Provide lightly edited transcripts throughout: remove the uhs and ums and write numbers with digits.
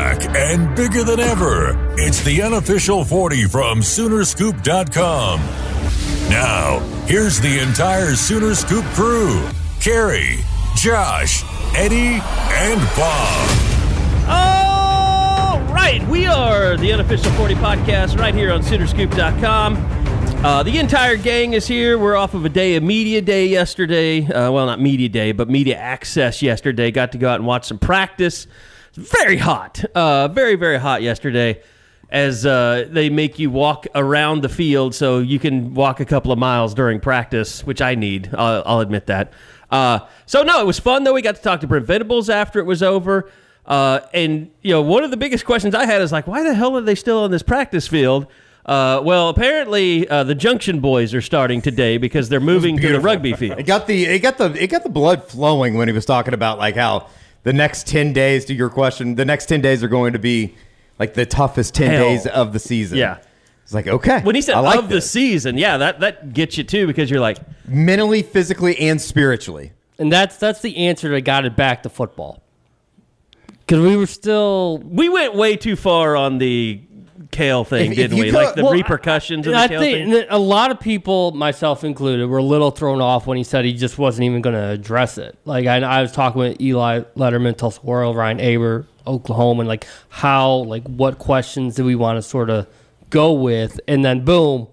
back and bigger than ever. It's the unofficial 40 from Soonerscoop.com. Now, here's the entire Sooner Scoop crew. Carrie, Josh, Eddie, and Bob. All right, we are the unofficial 40 podcast right here on Soonerscoop.com. The entire gang is here. We're off of a day of media day yesterday. Well, not media day, but media access yesterday. Got to go out and watch some practice. Very hot. Very, very hot yesterday as they make you walk around the field so you can walk a couple of miles during practice, which I need. I'll admit that. So, no, it was fun, though. We got to talk to Brent Venables after it was over. And, you know, one of the biggest questions I had is, like, why the hell are they still on this practice field? Well, apparently the Junction Boys are starting today because they're moving to the Rugby Fields. It got the blood flowing when he was talking about, like, how the next 10 days, to your question, the next 10 days are going to be like the toughest 10 days of the season. Yeah. It's like, okay. When he said the season, yeah, that gets you too, because you're like mentally, physically, and spiritually. And that's the answer that got it back to football. Because we went way too far on the Cale thing, didn't we? Like the repercussions of the Cale thing. A lot of people, myself included, were a little thrown off when he said he just wasn't even going to address it. Like I was talking with Eli Letterman, Tulsa World, Ryan Aber, Oklahoma, and like what questions do we want to sort of go with, and then boom,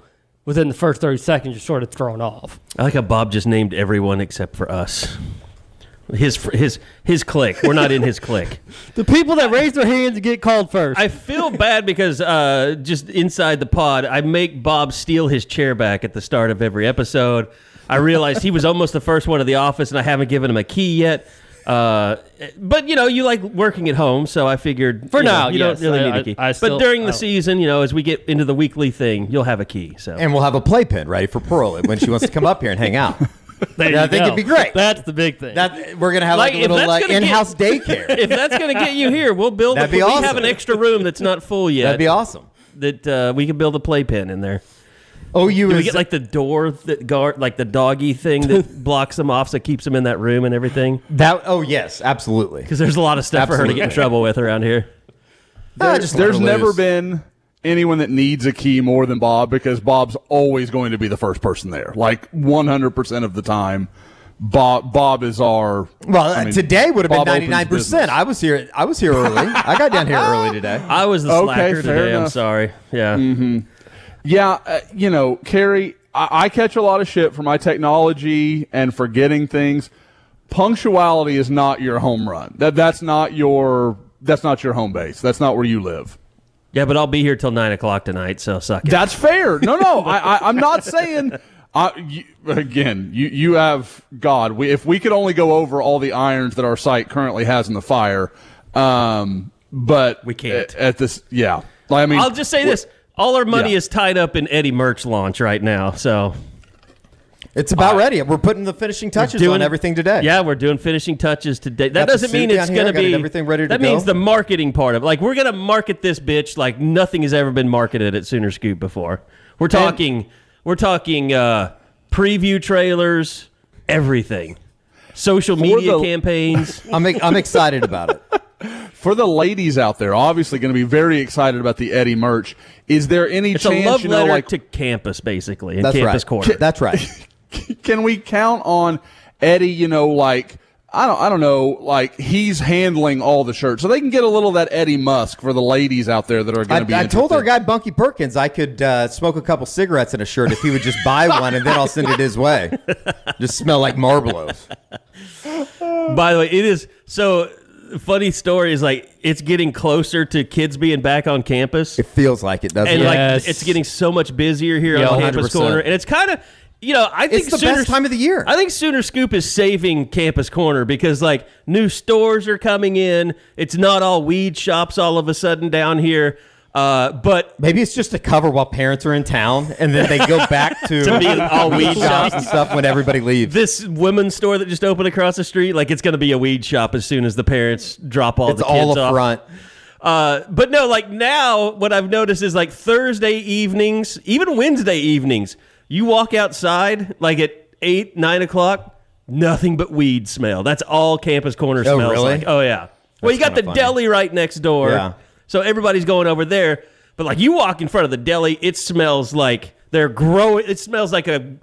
within the first 30 seconds, you're sort of thrown off. I like how Bob just named everyone except for us. His clique. We're not in his clique. The people that raise their hands get called first. I feel bad because just inside the pod, I make Bob steal his chair back at the start of every episode. I realized he was almost the first one of the office, and I haven't given him a key yet. But, you know, you like working at home, so I figured for now, you don't really need a key. But during the season, you know, as we get into the weekly thing, you'll have a key. So. And we'll have a playpen ready for Pearl when she wants to come up here and hang out. I think it'd be great. That's the big thing. We're going to have like a little in-house daycare. If that's going to get you here, we'll build That'd we be awesome. have an extra room that's not full yet. That'd be awesome. That we can build a playpen in there. Do we get like the door that guard, like the doggy thing that blocks them off, so it keeps them in that room and everything? Yes, absolutely. Because there's a lot of stuff for her to get in trouble with around here. There's never been anyone that needs a key more than Bob, because Bob's always going to be the first person there. Like 100% of the time, Bob is our. Well, today would have been 99%. I was here early. I got down here early today. I was the slacker today. I'm sorry. Yeah. Mm-hmm. Yeah, you know, Carrie, I catch a lot of shit for my technology and forgetting things. Punctuality is not your home run. That's not your home base. That's not where you live. Yeah, but I'll be here till 9 o'clock tonight, so suck it. That's fair. No, I'm not saying. You have God. If we could only go over all the irons that our site currently has in the fire, but we can't at this. Yeah, I mean, I'll just say this. All our money is tied up in Eddie merch launch right now, so it's about ready. We're putting the finishing touches on everything today. Yeah, we're doing finishing touches today. That doesn't mean it's going to be everything ready to go. That means the marketing part of it. Like, we're going to market this bitch like nothing has ever been marketed at Sooner Scoop before. We're talking preview trailers, everything, social media campaigns. I'm excited about it. For the ladies out there, obviously going to be very excited about the Eddie merch. Is there any chance? It's a love letter to campus, basically, and Campus Corner. That's right. Can we count on Eddie? You know, like I don't know, like he's handling all the shirts, so they can get a little of that Eddie Musk for the ladies out there that are going to be. I told our guy Bunky Perkins I could smoke a couple cigarettes in a shirt if he would just buy one, and then I'll send it his way. Just smell like Marlboros. By the way, it is so. Funny story is like it's getting closer to kids being back on campus. It feels like it, doesn't it? And like it's getting so much busier here on Campus 100%. Corner, and it's kind of, you know, I think it's the best time of the year. I think Sooner Scoop is saving Campus Corner because like new stores are coming in. It's not all weed shops all of a sudden down here. But maybe it's just to cover while parents are in town, and then they go back to be all weed shops and stuff when everybody leaves. This women's store that just opened across the street, like it's going to be a weed shop as soon as the parents drop all the kids off. It's all up front. But no, like now, what I've noticed is like Thursday evenings, even Wednesday evenings, you walk outside like at 8, 9 o'clock, nothing but weed smell. That's all Campus Corner smells really? like. Oh yeah. Well, you got the deli right next door. Yeah. So everybody's going over there. But like you walk in front of the deli, it smells like they're growing. It smells like a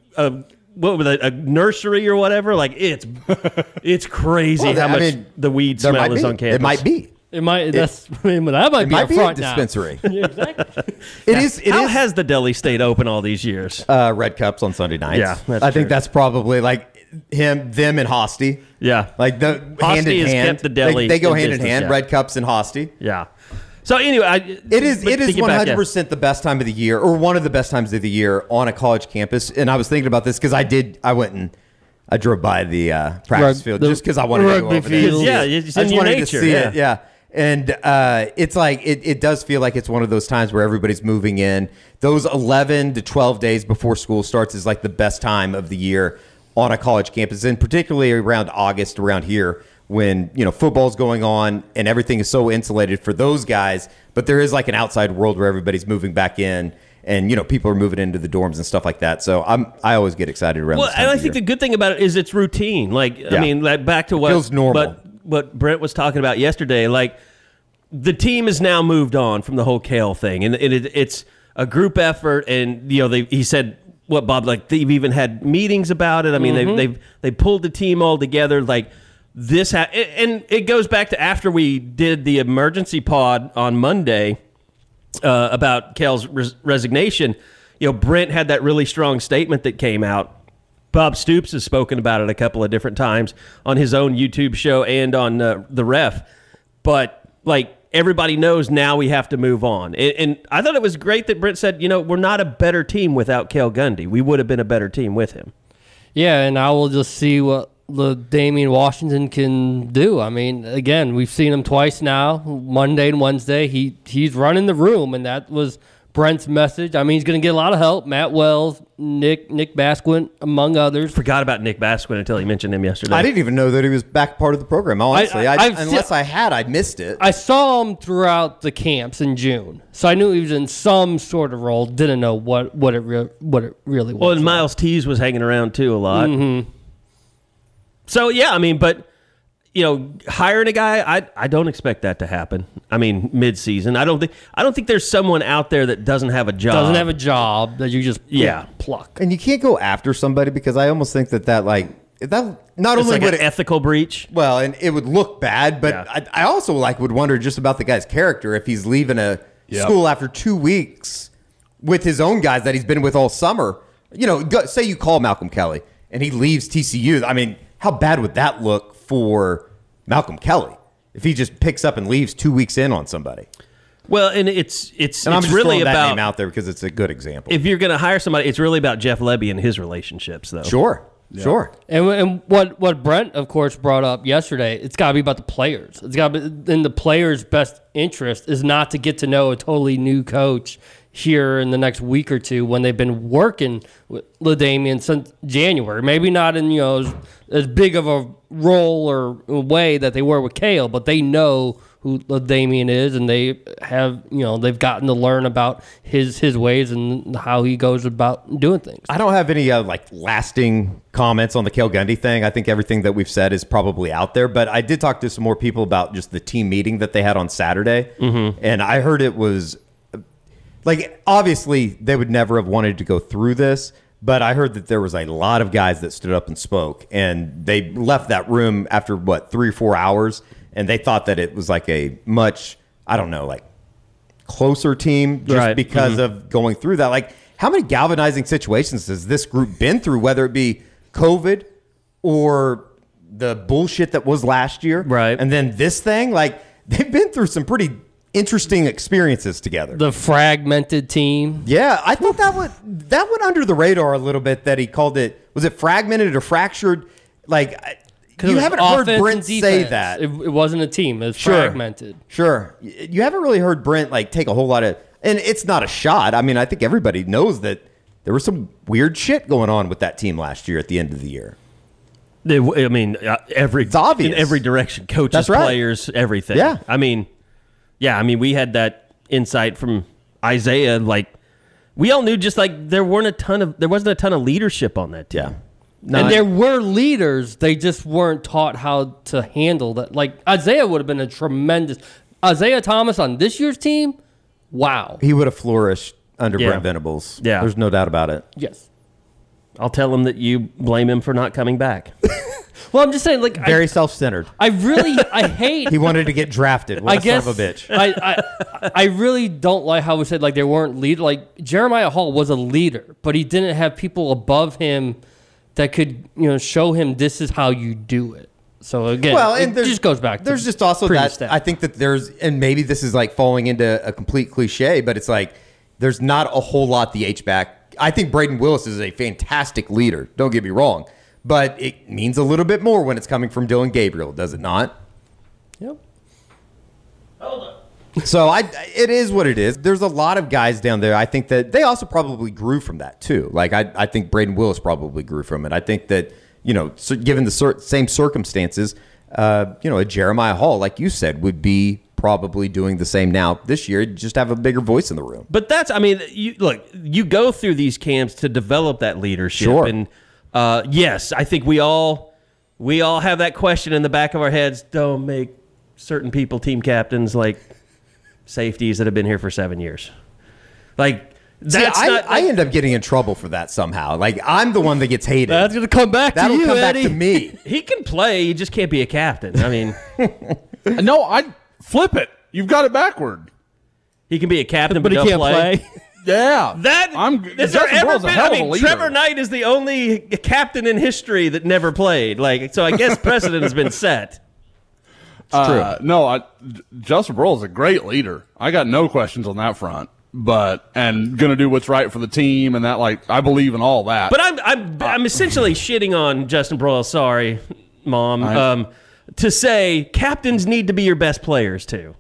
nursery or whatever. Like it's crazy how much the weed smell is on campus. It might be. It might. That might be a dispensary. Yeah, exactly. How has the deli stayed open all these years? Red Cups on Sunday nights. Yeah, I think that's probably like them and Hosty. Yeah, like the Hosty hand in has hand. kept the deli. They go hand in business, hand. yeah. Red Cups and Hosty. Yeah. So anyway, it is 100% the best time of the year, or one of the best times of the year on a college campus. And I was thinking about this because I went and I drove by the practice field just because I wanted to go over there. Yeah, it's in your nature. To see it. Yeah. And it's like it does feel like it's one of those times where everybody's moving in. Those 11 to 12 days before school starts is like the best time of the year on a college campus, and particularly around August around here when football's going on and everything is so insulated for those guys. But there is like an outside world where everybody's moving back in, and people are moving into the dorms and stuff like that. So I always get excited around. Well, and I think the good thing about it is it's routine. Like I mean, like back to what feels normal. What Brent was talking about yesterday, like the team has now moved on from the whole Cale thing, and it's a group effort. And he said, what, Bob? Like they've even had meetings about it. I mean, they pulled the team all together. Like this, and it goes back to after we did the emergency pod on Monday about Cale's resignation. Brent had that really strong statement that came out. Bob Stoops has spoken about it a couple of different times on his own YouTube show and on the Ref. But like everybody knows now we have to move on. And I thought it was great that Brent said, we're not a better team without Cale Gundy. We would have been a better team with him. Yeah, and I will just see what Damian Washington can do. I mean, again, we've seen him twice now, Monday and Wednesday. He's running the room, and that was Brent's message. I mean, he's going to get a lot of help. Matt Wells, Nick Basquin, among others. Forgot about Nick Basquin until he mentioned him yesterday. I didn't even know that he was back part of the program. Honestly, unless I had, I missed it. I saw him throughout the camps in June, so I knew he was in some sort of role. Didn't know what it really was. Well, and Miles Tees was hanging around too a lot. Mm-hmm. So yeah, I mean, but hiring a guy, I don't expect that to happen. I mean, mid-season, I don't think there's someone out there that doesn't have a job. Doesn't have a job that you just pluck. And you can't go after somebody because I almost think that not it's only like would an ethical breach. Well, and it would look bad, but yeah. I also would wonder just about the guy's character if he's leaving a school after 2 weeks with his own guys that he's been with all summer. Say you call Malcolm Kelly and he leaves TCU. I mean, how bad would that look for Malcolm Kelly if he just picks up and leaves 2 weeks in on somebody? Well, and it's I'm just really throwing that about name out there because it's a good example. If you're going to hire somebody, it's really about Jeff Lebby and his relationships, though. Sure. And what Brent, of course, brought up yesterday, it's got to be about the players. It's got to be in the players' best interest is not to get to know a totally new coach here in the next week or two when they've been working with LaDamian since January. Maybe not in as big of a role or way that they were with Cale, but they know who LaDamian is, and they have they've gotten to learn about his ways and how he goes about doing things. I don't have any lasting comments on the Cale Gundy thing. I think everything that we've said is probably out there, but I did talk to some more people about just the team meeting that they had on Saturday, and I heard it was obviously they would never have wanted to go through this, but I heard that there was a lot of guys that stood up and spoke, and they left that room after 3 or 4 hours, and they thought that it was a much, closer team just because of going through that. How many galvanizing situations has this group been through, whether it be COVID or the bullshit that was last year, right? And then this thing, they've been through some pretty interesting experiences together. The fragmented team. Yeah, I thought that went under the radar a little bit that he called it. Was it fragmented or fractured? You haven't heard Brent say that. It wasn't a team. It was fragmented. Sure. You haven't really heard Brent take a whole lot of, and it's not a shot. I mean, I think everybody knows that there was some weird shit going on with that team last year at the end of the year. It's obvious. In every direction. Coaches, players, everything. Yeah. I mean, we had that insight from Isaiah. We all knew there wasn't a ton of leadership on that team. Yeah. And there were leaders. They just weren't taught how to handle that. Isaiah would have been a tremendous Isaiah Thomas on this year's team, wow. He would have flourished under Brent Venables. Yeah. There's no doubt about it. Yes. I'll tell him that you blame him for not coming back. Well, I'm just saying, like, Very self-centered. I hate. He wanted to get drafted. What I a guess son of a bitch. I really don't like how we said like they weren't leader. Like Jeremiah Hall was a leader, but he didn't have people above him that could show him this is how you do it. So again, it just goes back. There's to just also previous that stats. I think that there's, and maybe this is like falling into a complete cliche, but it's like there's not a whole lot the H-back. I think Braden Willis is a fantastic leader. Don't get me wrong. But it means a little bit more when it's coming from Dylan Gabriel, does it not? Yep. So it is what it is. There's a lot of guys down there. I think that they also probably grew from that too. Like I think Braden Willis probably grew from it. I think that given the same circumstances, a Jeremiah Hall, like you said, would be probably doing the same now this year. Just have a bigger voice in the room. But you go through these camps to develop that leadership. Sure. And yes, I think we all have that question in the back of our heads. Don't make certain people team captains like safeties that have been here for 7 years. Like that's I end up getting in trouble for that somehow. Like I'm the one that gets hated. That's gonna come back That'll to you, come Eddie. back to me. He can play. He just can't be a captain. I mean, No, I flip it. You've got it backward. he can be a captain, but he don't can't play. Yeah. Has there ever been? I mean, leader. Trevor Knight is the only captain in history that never played. Like, so I guess precedent has been set. It's true. No, Justin Burrell is a great leader. I got no questions on that front. And going to do what's right for the team, and that, like, I believe in all that. But I'm essentially shitting on Justin Broyle. Sorry, Mom. To say captains need to be your best players too,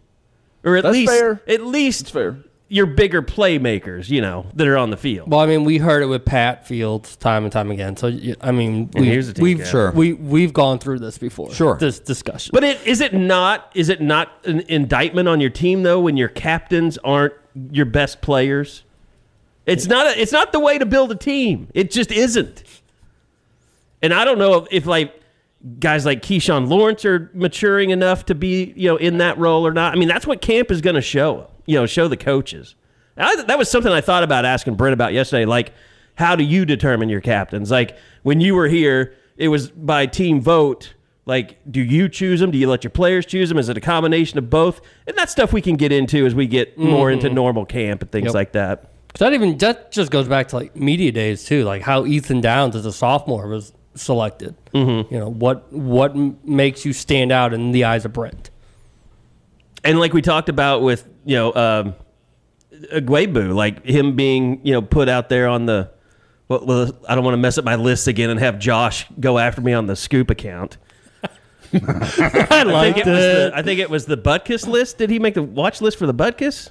or at That's least fair. It's fair. Your bigger playmakers, that are on the field. Well, I mean, we heard it with Pat Fields time and time again. So I mean, here's a team captain. we've gone through this before. Sure. This discussion. But is it not an indictment on your team though when your captains aren't your best players? It's not the way to build a team. It just isn't. And I don't know if like guys like Keyshawn Lawrence are maturing enough to be in that role or not. I mean, that's what camp is going to show. Show the coaches. That was something I thought about asking Brent about yesterday. Like, how do you determine your captains? Like when you were here, it was by team vote. Like, do you choose them? Do you let your players choose them? Is it a combination of both? And that's stuff we can get into as we get more into normal camp and things like that. That just goes back to like media days too, like how Ethan Downs as a sophomore was selected. What makes you stand out in the eyes of Brent? And like we talked about with Aguebu, like him being put out there on the. Well, I don't want to mess up my list again and have Josh go after me on the Scoop account. I think it was the Butkus list. Did he make the watch list for the Butkus?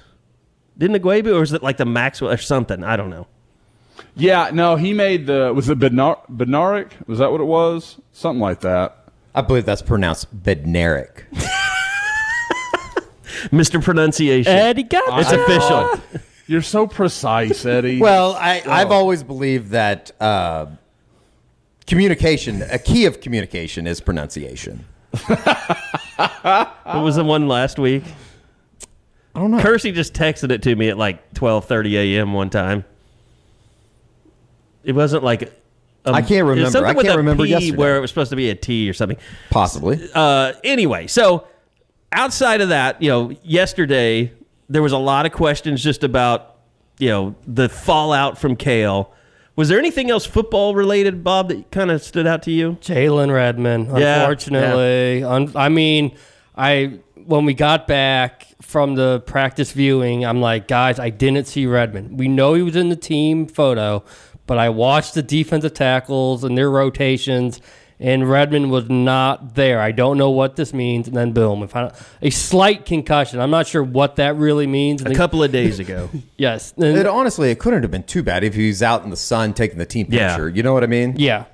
Didn't Aguebu, or was it like the Maxwell or something? I don't know. Yeah, no, he made was it Bednarik? Was that what it was? Something like that. I believe that's pronounced Bednarik. Mr. Pronunciation. Eddie got It's official. You're so precise, Eddie. Well, I've always believed that communication, a key of communication is pronunciation. What was the one last week? I don't know. Kersey just texted it to me at like 12:30 a.m. one time. It wasn't like I can't remember. It was something I with can't a remember P yesterday. where it was supposed to be a T or something. Possibly. Anyway, so outside of that, yesterday there was a lot of questions just about the fallout from Cale. Was there anything else football related, Bob, that kind of stood out to you? Jalen Redmond, unfortunately. Yeah. When we got back from the practice viewing, I'm like, guys, I didn't see Redmond. We know he was in the team photo, but I watched the defensive tackles and their rotations, and Redmond was not there. I don't know what this means. And then, boom, we found a slight concussion. I'm not sure what that really means. A couple of days ago. Yes. It couldn't have been too bad if he was out in the sun taking the team picture. Yeah. You know what I mean? Yeah.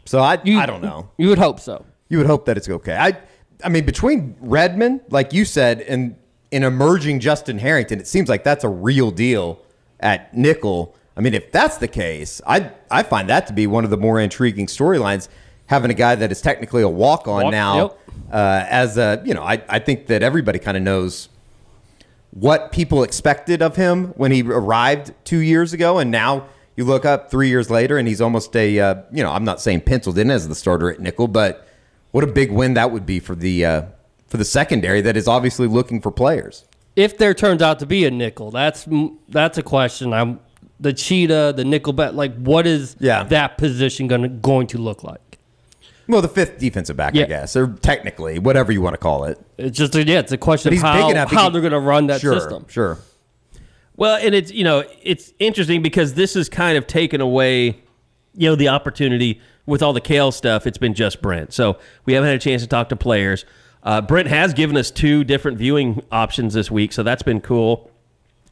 So I don't know. You would hope so. You would hope that it's okay. I mean, between Redmond, like you said, and an emerging Justin Harrington, it seems like that's a real deal at nickel. I mean, if that's the case, I find that to be one of the more intriguing storylines, having a guy that is technically a walk-on now. Yep. I think that everybody kind of knows what people expected of him when he arrived 2 years ago, and now you look up 3 years later, and he's almost I'm not saying penciled in as the starter at nickel, but what a big win that would be for the secondary that is obviously looking for players. If there turns out to be a nickel, that's a question. The cheetah, the nickel bet, like what is that position going to look like? Well, the fifth defensive back, I guess, or technically, whatever you want to call it. It's just it's a question of how they're going to run that system. Sure. Well, and it's interesting because this has kind of taken away, the opportunity with all the Cale stuff. It's been just Brent, so we haven't had a chance to talk to players. Brent has given us 2 different viewing options this week, so that's been cool,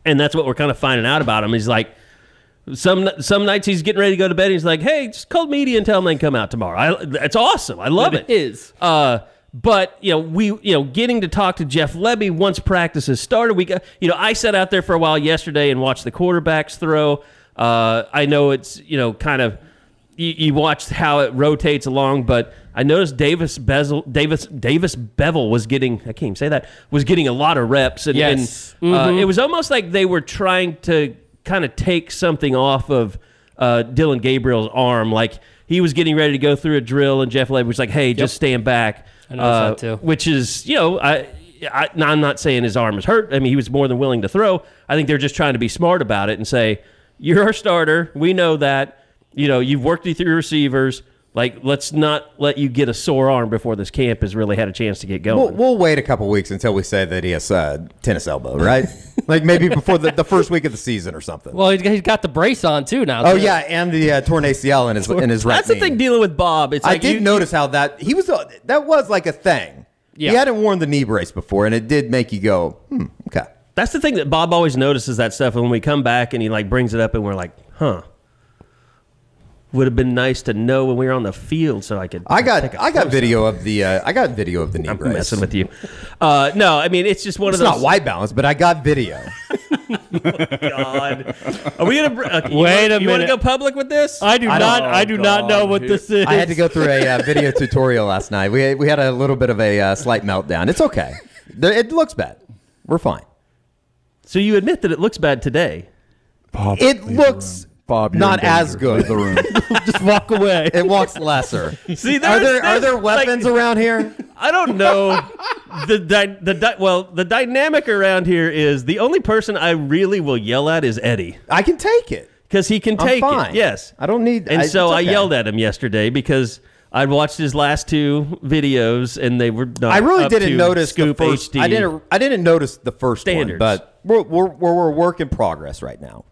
and that's what we're kind of finding out about him. He's like, some nights he's getting ready to go to bed, and he's like, hey, just call media and tell them they can come out tomorrow. It's awesome. I love it. It is. But getting to talk to Jeff Lebby once practice has started. I sat out there for a while yesterday and watched the quarterbacks throw. I know it's kind of you watched how it rotates along, but I noticed Davis Bevel was getting a lot of reps, and it was almost like they were trying to kind of take something off of Dylan Gabriel's arm. Like he was getting ready to go through a drill, and Jeff Lebby was like, hey, just stand back. I noticed that too. Which is, I'm not saying his arm is hurt. I mean, he was more than willing to throw. I think they're just trying to be smart about it and say, you're our starter. We know that. You've worked with your receivers. Like, let's not let you get a sore arm before this camp has really had a chance to get going. We'll wait a couple weeks until we say that he has tennis elbow, right? Like maybe before the first week of the season or something. Well, he's got the brace on too now. Oh yeah, and the torn ACL in his right That's the knee. thing dealing with Bob. It's I did notice how that was like a thing. Yeah. He hadn't worn the knee brace before, and it did make you go, okay. That's the thing that Bob always notices that stuff, and when we come back and he like brings it up, and we're like, huh. Would have been nice to know when we were on the field, so I could. I got video of the knee brace. I'm messing with you. No, I mean it's just one of those. It's not white balance, but I got video. God, are we gonna wait a minute? You want to go public with this? I do not know what this is. I had to go through a video tutorial last night. We had a little bit of a slight meltdown. It's okay. It looks bad. We're fine. So you admit that it looks bad today? Bob, it looks. Bob, not as good. Leave the room. Just walk away. It walks lesser. See, are there weapons around here? I don't know. The dynamic around here is the only person I really will yell at is Eddie. I can take it because he can take it. Yes, I don't need. And so I yelled at him yesterday because I'd watched his last 2 videos and they were not. I really up didn't to notice Scoop the first. HD I didn't notice the first standards. one, but we're a work in progress right now.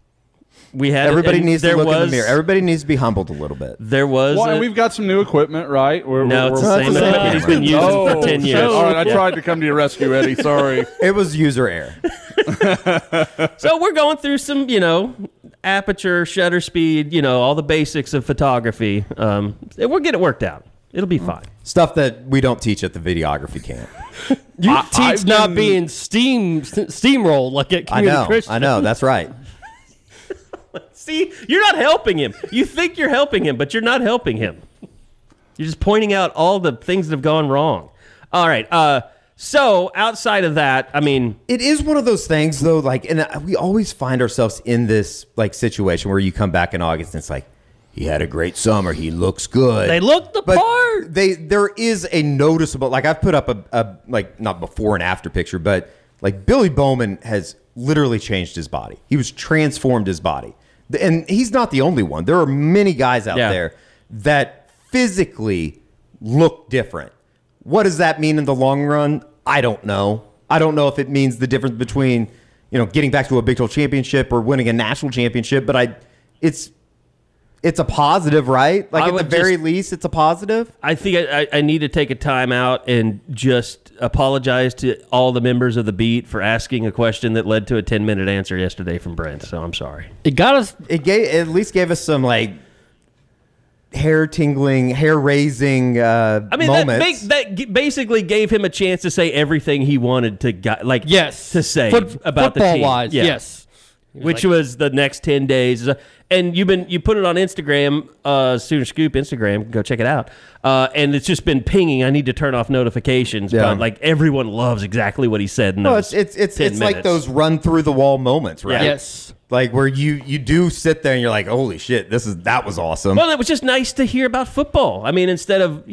We had everybody needs to look in the mirror. Everybody needs to be humbled a little bit. There was. Well, and we've got some new equipment, right? It's the same equipment he's been using for 10 years. All right, I tried to come to your rescue, Eddie. Sorry. It was user error. So we're going through some, aperture, shutter speed, all the basics of photography. We'll get it worked out. It'll be fine. Stuff that we don't teach at the videography camp. You teach not being steamrolled like at Community Christian. I know. That's right. See, you're not helping him. You think you're helping him, but you're not helping him. You're just pointing out all the things that have gone wrong. All right. So outside of that, I mean, it is one of those things, though. Like, and we always find ourselves in this situation where you come back in August and it's like, he had a great summer. He looks good. They look the part. There is a noticeable. Like I've put up a not before and after picture, but like Billy Bowman has literally changed his body. He was transformed his body. And he's not the only one. There are many guys out there that physically look different. What does that mean in the long run? I don't know. I don't know if it means the difference between, getting back to a Big 12 championship or winning a national championship, but it's a positive, right? Like at the very least, it's a positive. I think I need to take a time out and just apologize to all the members of the beat for asking a question that led to a 10-minute answer yesterday from Brent. So I'm sorry. It at least gave us some hair-tingling, hair-raising moments. That basically gave him a chance to say everything he wanted to to say about the team. Football-wise, yes. Which was the next 10 days. And you put it on Instagram, Sooner Scoop Instagram. Go check it out. And it's just been pinging. I need to turn off notifications. Yeah. But like everyone loves exactly what he said. In those it's 10 like minutes. those run through the wall moments, right? Yes. Like where you do sit there and you're like, holy shit, that was awesome. Well, it was just nice to hear about football. I mean, instead of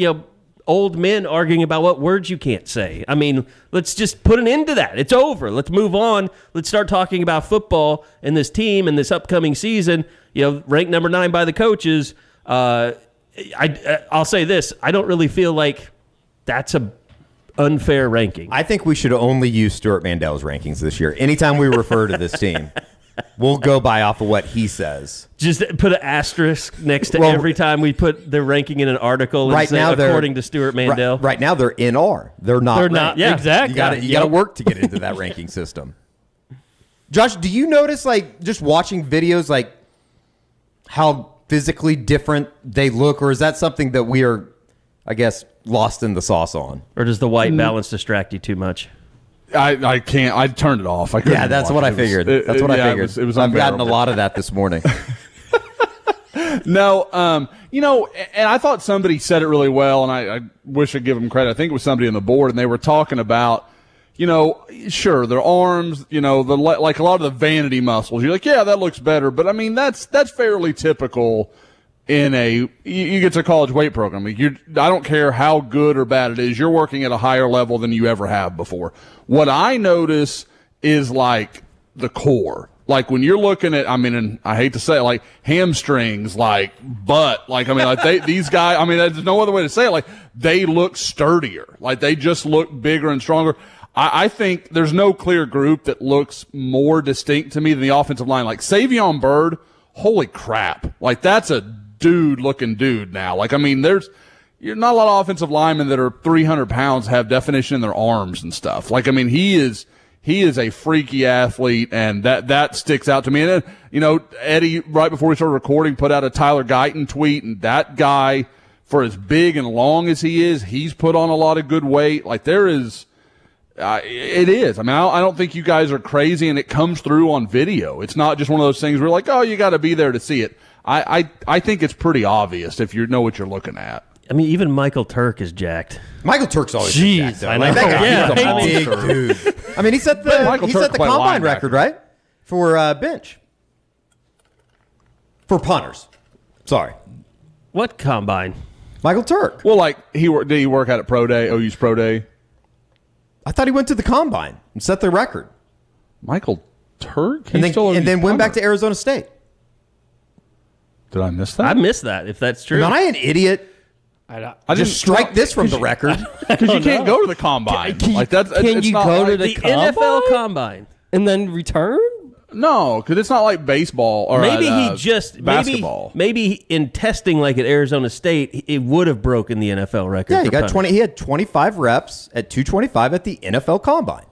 old men arguing about what words you can't say. I mean, let's just put an end to that. It's over. Let's move on. Let's start talking about football and this team and this upcoming season. Ranked number 9 by the coaches. I'll say this. I don't really feel like that's a unfair ranking. I think we should only use Stuart Mandel's rankings this year. Anytime we refer to this team, we'll go by off of what he says. Just put an asterisk next to every time we put their ranking in an article and say, according to Stuart Mandel. Right now, they're in R. They're not. They're not. Yeah. Exactly. You got to work to get into that ranking system. Josh, do you notice, like, just watching videos, like, how physically different they look, or is that something that we are, I guess, lost in the sauce on? Or does the white balance distract you too much? I can't. I turned it off. Yeah, that's what I figured. That's what I figured. It was I've gotten a unbearable. lot of that this morning. No, and I thought somebody said it really well, and I wish I'd give them credit. I think it was somebody on the board, and they were talking about, sure, their arms, like a lot of the vanity muscles. You're like, yeah, that looks better, but I mean, that's fairly typical in you get to a college weight program. I don't care how good or bad it is, you're working at a higher level than you ever have before. What I notice is like the core. Like when you're looking at, and I hate to say it, like hamstrings, like butt, like, these guys, there's no other way to say it. Like they look sturdier. Like they just look bigger and stronger. I think there's no clear group that looks more distinct to me than the offensive line. Like Savion Byrd, holy crap. Like that's a dude-looking dude now. Like, you're not a lot of offensive linemen that are 300 pounds have definition in their arms and stuff. Like, he is a freaky athlete, and that sticks out to me. And then, Eddie, right before we started recording, put out a Tyler Guyton tweet, and that guy, for as big and long as he is, he's put on a lot of good weight. Like, there is it is. I don't think you guys are crazy, and it comes through on video. It's not just one of those things where like, oh, you got to be there to see it. I think it's pretty obvious if you know what you're looking at. Even Michael Turk is jacked. Michael Turk's always been jacked, though. I know. Like, that guy, Yeah, he's a big dude. He set the combine record, right? For bench. For punters. Sorry. What combine? Michael Turk. Well, like, did he work out at Pro Day, OU's Pro Day? I thought he went to the combine and set the record. Michael Turk? And then went back to Arizona State. Did I miss that? I missed that, if that's true. Am I an idiot? I just strike this from the record. Because you can't go to the combine. Can you go to the NFL combine and then return? No, because it's not like baseball or maybe he just basketball. Maybe in testing like at Arizona State, it would have broken the NFL record. Yeah, he got 20. He had 25 reps at 225 at the NFL Combine.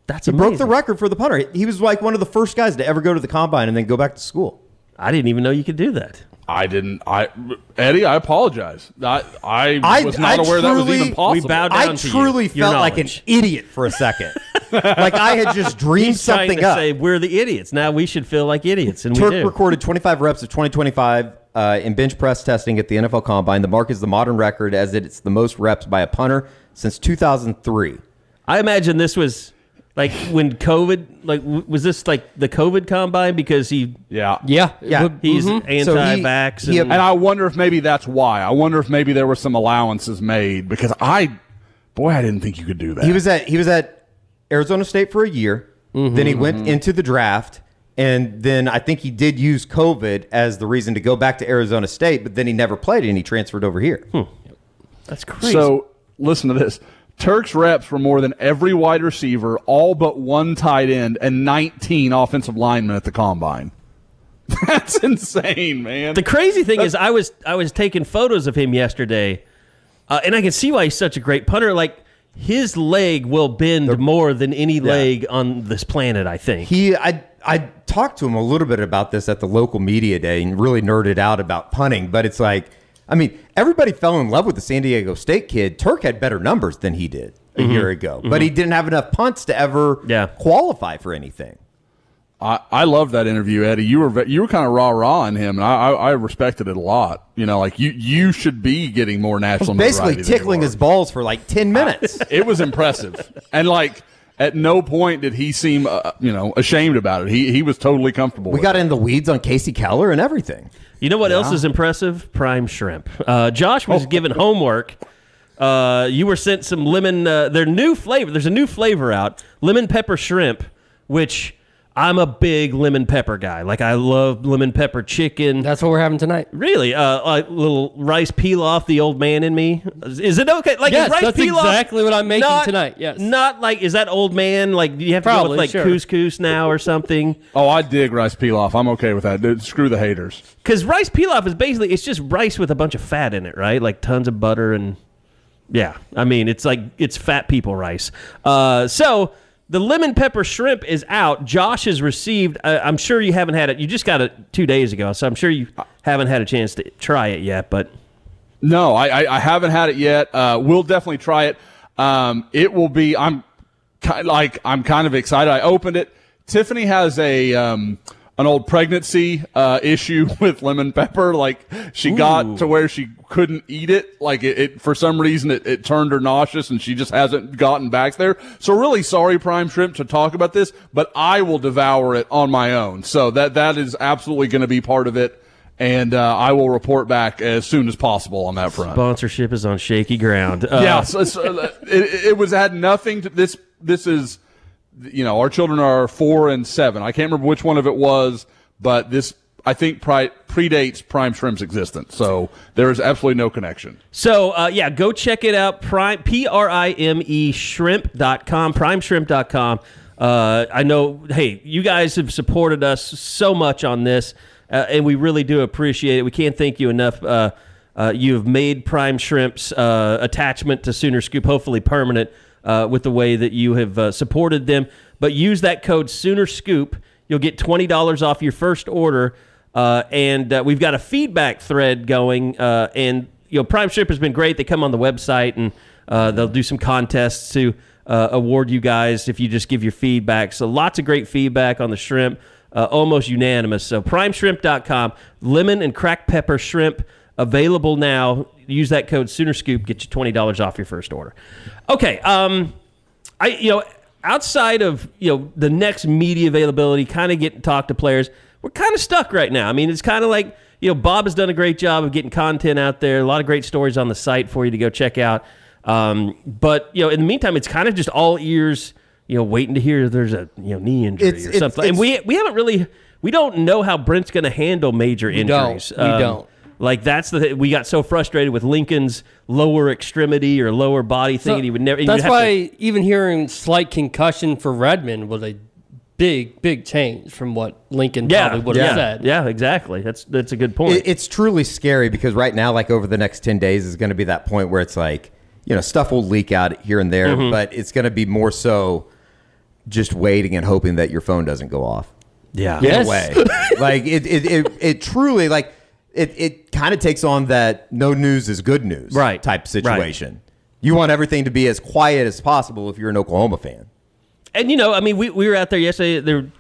That's he amazing. broke the record for the punter. He was like one of the first guys to ever go to the Combine and then go back to school. I didn't even know you could do that. I didn't. Eddie, I apologize. I was not aware that was even possible. We bowed down I to truly you. felt like an idiot for a second. Like I had just dreamed He's trying something to up. say we're the idiots. Now we should feel like idiots, and Turk we do. recorded 25 reps of 2025 in bench press testing at the NFL Combine. The mark is the modern record as it's the most reps by a punter since 2003. I imagine this was like when COVID, like was this like the COVID Combine because he Yeah. he's anti-vax and I wonder if maybe that's why. I wonder if maybe there were some allowances made because I didn't think you could do that. He was at Arizona State for a year. Then he went into the draft. And then I think he did use COVID as the reason to go back to Arizona State, but then he never played it and he transferred over here. That's crazy. So listen to this. Turk's reps were more than every wide receiver, all but one tight end, and 19 offensive linemen at the Combine. That's insane, man. The crazy thing is I was taking photos of him yesterday, and I can see why he's such a great punter. Like, his leg will bend more than any leg on this planet, I think. I talked to him a little bit about this at the local media day and really nerded out about punting, but it's like, I mean, everybody fell in love with the San Diego State kid. Turk had better numbers than he did a year ago, but he didn't have enough punts to ever qualify for anything. I love that interview, Eddie. You were kind of rah-rah on him, and I respected it a lot. You know, like you should be getting more national notoriety. Basically tickling his balls for like 10 minutes. It was impressive. And like at no point did he seem ashamed about it. He was totally comfortable. We got in the weeds on Casey Keller and everything. You know what else is impressive? Prime shrimp. Josh was given homework. You were sent some lemon. Their new flavor. There's a new flavor out. Lemon pepper shrimp, which I'm a big lemon pepper guy. Like, I love lemon pepper chicken. That's what we're having tonight. Really? Like little rice pilaf, the old man in me. Is it okay? Like, yes, rice that's pilaf, exactly what I'm making tonight. Yes. Not like, is that old man? Like, do you have to go with like couscous now or something? Oh, I dig rice pilaf. I'm okay with that. Dude, screw the haters. Because rice pilaf is basically, it's just rice with a bunch of fat in it, right? Like tons of butter and, yeah. I mean, it's like, it's fat people rice. So the lemon pepper shrimp is out. Josh has received, I'm sure you haven't had it. You just got it 2 days ago, so I'm sure you haven't had a chance to try it yet, but. No, I haven't had it yet. We'll definitely try it. It will be, I'm kind of excited. I opened it. Tiffany has an old pregnancy issue with lemon pepper. Like, she got to where she couldn't eat it. Like, it for some reason it turned her nauseous, and she just hasn't gotten back there. So really sorry, Prime Shrimp, to talk about this, but I will devour it on my own. So that is absolutely going to be part of it, and I will report back as soon as possible on that front. Sponsorship is on shaky ground. It had nothing to this. This is, our children are 4 and 7. I can't remember which one of it was, but this, I think, predates Prime Shrimp's existence. So there is absolutely no connection. So, go check it out. Prime shrimp.com, primeshrimp.com. I know, hey, you guys have supported us so much on this, and we really do appreciate it. We can't thank you enough. You have made Prime Shrimp's attachment to Sooner Scoop hopefully permanent, with the way that you have supported them. But use that code SoonerScoop. You'll get $20 off your first order. And we've got a feedback thread going. And Prime Shrimp has been great. They come on the website, and they'll do some contests to award you guys if you just give your feedback. So lots of great feedback on the shrimp, almost unanimous. So primeshrimp.com, lemon and cracked pepper shrimp, available now. Use that code SoonerScoop, get you $20 off your first order. Okay, outside of the next media availability, kind of getting to talk to players, we're kind of stuck right now. I mean, it's kind of like Bob has done a great job of getting content out there. A lot of great stories on the site for you to go check out. But in the meantime, it's kind of just all ears. Waiting to hear there's a knee injury or something. And we haven't really, we don't know how Brent's going to handle major injuries. We don't. Like, that's we got so frustrated with Lincoln's lower extremity or lower body thing, and he would never. That's why even hearing slight concussion for Redmond was a big change from what Lincoln probably would have said. Yeah, exactly. That's a good point. It's truly scary because right now, like over the next 10 days, is going to be that point where it's like, stuff will leak out here and there, but it's going to be more so just waiting and hoping that your phone doesn't go off. Yeah. In a way. Like it truly, like. It kind of takes on that no news is good news type situation. Right. You want everything to be as quiet as possible if you're an Oklahoma fan. And, we were out there yesterday.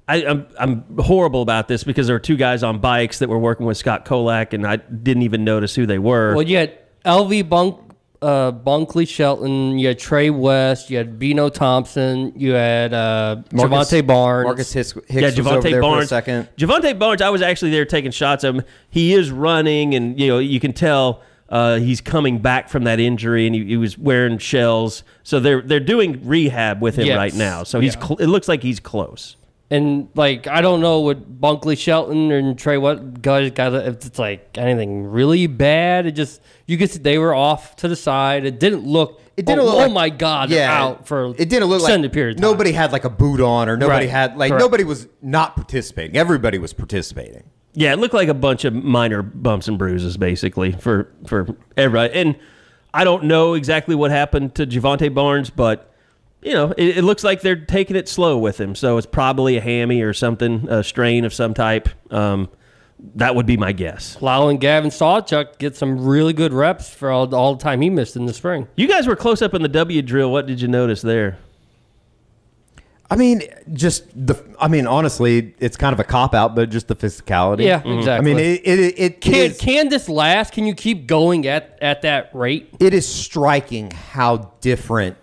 I'm horrible about this because there were 2 guys on bikes that were working with Scott Kolak, and I didn't even notice who they were. Well, you had LV Bunkley Shelton, you had Trey West, you had Bino Thompson, you had Javante Barnes. Marcus Hicks was over there for a second. Javante Barnes, I was actually there taking shots of him. He is running, and you can tell he's coming back from that injury, and he was wearing shells. So they're doing rehab with him right now. So it looks like he's close. And, I don't know what Bunkley Shelton and Trey, what guys got, if it's anything really bad. It just, you could see they were off to the side. It didn't look, oh my God, they're out for it didn't look extended period of time. Nobody had a boot on, or nobody had, nobody was not participating. Everybody was participating. Yeah, it looked like a bunch of minor bumps and bruises, basically, for everybody. And I don't know exactly what happened to Javante Barnes, but it looks like they're taking it slow with him. So it's probably a hammy or something, a strain of some type. That would be my guess. Allowing Gavin Sawchuk get some really good reps for all the time he missed in the spring. You guys were close up in the W drill. What did you notice there? I mean, honestly, it's kind of a cop out, but just the physicality. Yeah, exactly. I mean, it can this last? Can you keep going at that rate? It is striking how different,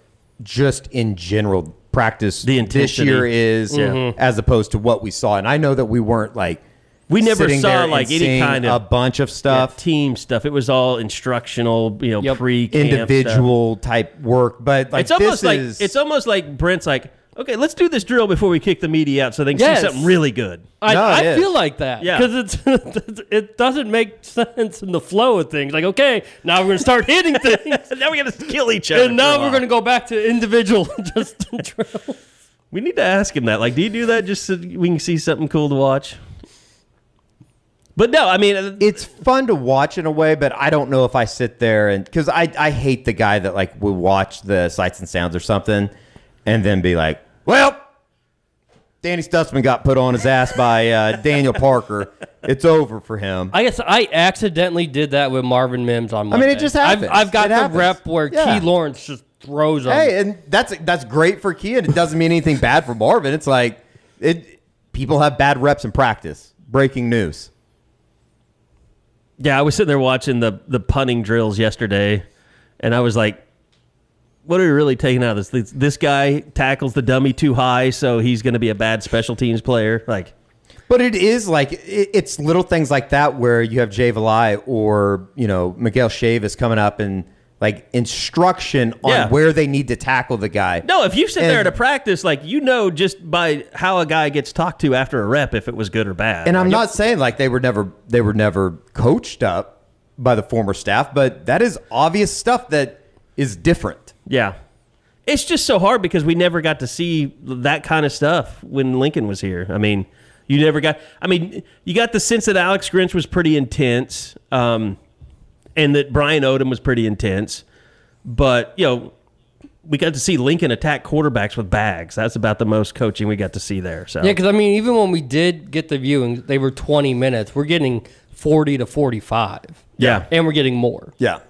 just in general, practice this year is as opposed to what we saw. And I know that we weren't like. We never saw like any kind of a bunch of stuff, team stuff. It was all instructional, pre-camp individual type work. But like it's almost like Brent's like, okay, let's do this drill before we kick the media out so they can see something really good. I feel like that because it doesn't make sense in the flow of things. Like, okay, now we're going to start hitting things. Now we got to kill each other. And now we're going to go back to individual just drills. We need to ask him that. Like, do you do that just so we can see something cool to watch? But no, I mean, it's fun to watch in a way, but I don't know if I sit there and because I hate the guy that like will watch the sights and sounds or something and then be like, well, Danny Stutzman got put on his ass by Daniel Parker. It's over for him. I guess I accidentally did that with Marvin Mims on Monday. I mean, it just happens. I've got the rep where Key Lawrence just throws him. Hey, and that's great for Key, and it doesn't mean anything bad for Marvin. It's like people have bad reps in practice. Breaking news. Yeah, I was sitting there watching the punting drills yesterday, and I was like, what are we really taking out of this? This guy tackles the dummy too high, so he's going to be a bad special teams player. But it is like it's little things like that where you have Jay Valai or Miguel Chavis coming up and like instruction on where they need to tackle the guy. No, if you sit there at a practice, just by how a guy gets talked to after a rep, if it was good or bad. And I'm not saying like they were never coached up by the former staff, but that is obvious stuff that is different. Yeah. It's just so hard because we never got to see that kind of stuff when Lincoln was here. I mean, you got the sense that Alex Grinch was pretty intense, and that Brian Odom was pretty intense. But, we got to see Lincoln attack quarterbacks with bags. That's about the most coaching we got to see there. So. Yeah, because, even when we did get the viewing, they were 20 minutes. We're getting 40 to 45. Yeah. And we're getting more. Yeah.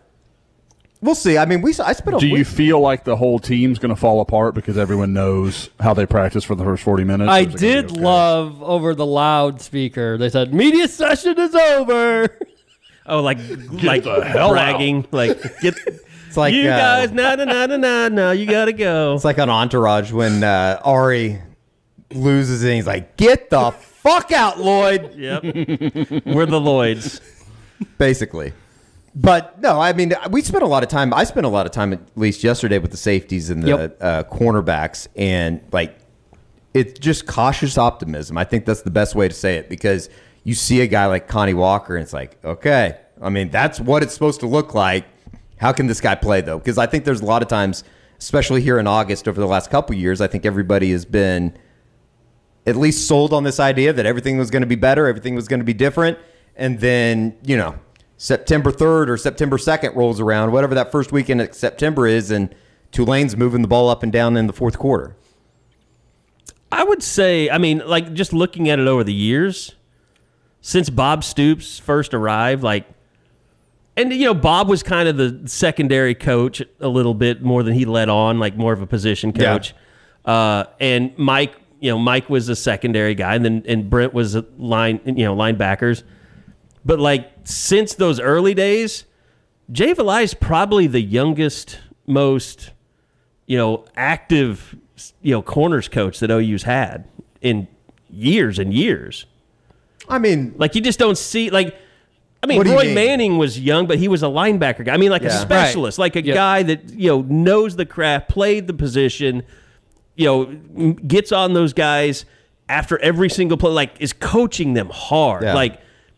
We'll see. I mean, I spent. Do you feel like the whole team's going to fall apart because everyone knows how they practice for the first 40 minutes? I did love over the loudspeaker. They said, "Media session is over." Oh, like bragging, out. like get. It's like you guys, no, you got to go. It's like on Entourage when Ari loses and he's like, "Get the fuck out, Lloyd." Yep, we're the Lloyds, basically. But no, I mean, we spent a lot of time. I spent a lot of time, at least yesterday, with the safeties and the cornerbacks, and like, it's just cautious optimism. I think that's the best way to say it because you see a guy like Connie Walker, and it's like, okay, I mean, that's what it's supposed to look like. How can this guy play though? Because I think there's a lot of times, especially here in August over the last couple of years, I think everybody has been at least sold on this idea that everything was going to be better, everything was going to be different, and then September 3rd or September 2nd rolls around, whatever that first weekend of September is, and Tulane's moving the ball up and down in the fourth quarter. I would say, just looking at it over the years, since Bob Stoops first arrived, Bob was kind of the secondary coach a little bit more than he let on, like more of a position coach. Yeah. And Mike, Mike was a secondary guy, and Brent was a linebackers. But since those early days, Jay Valai is probably the youngest, most, active, corners coach that OU's had in years and years. I mean, you just don't see Roy Manning was young, but he was a linebacker guy. A specialist, a guy that knows the craft, played the position, gets on those guys after every single play, is coaching them hard, Yeah.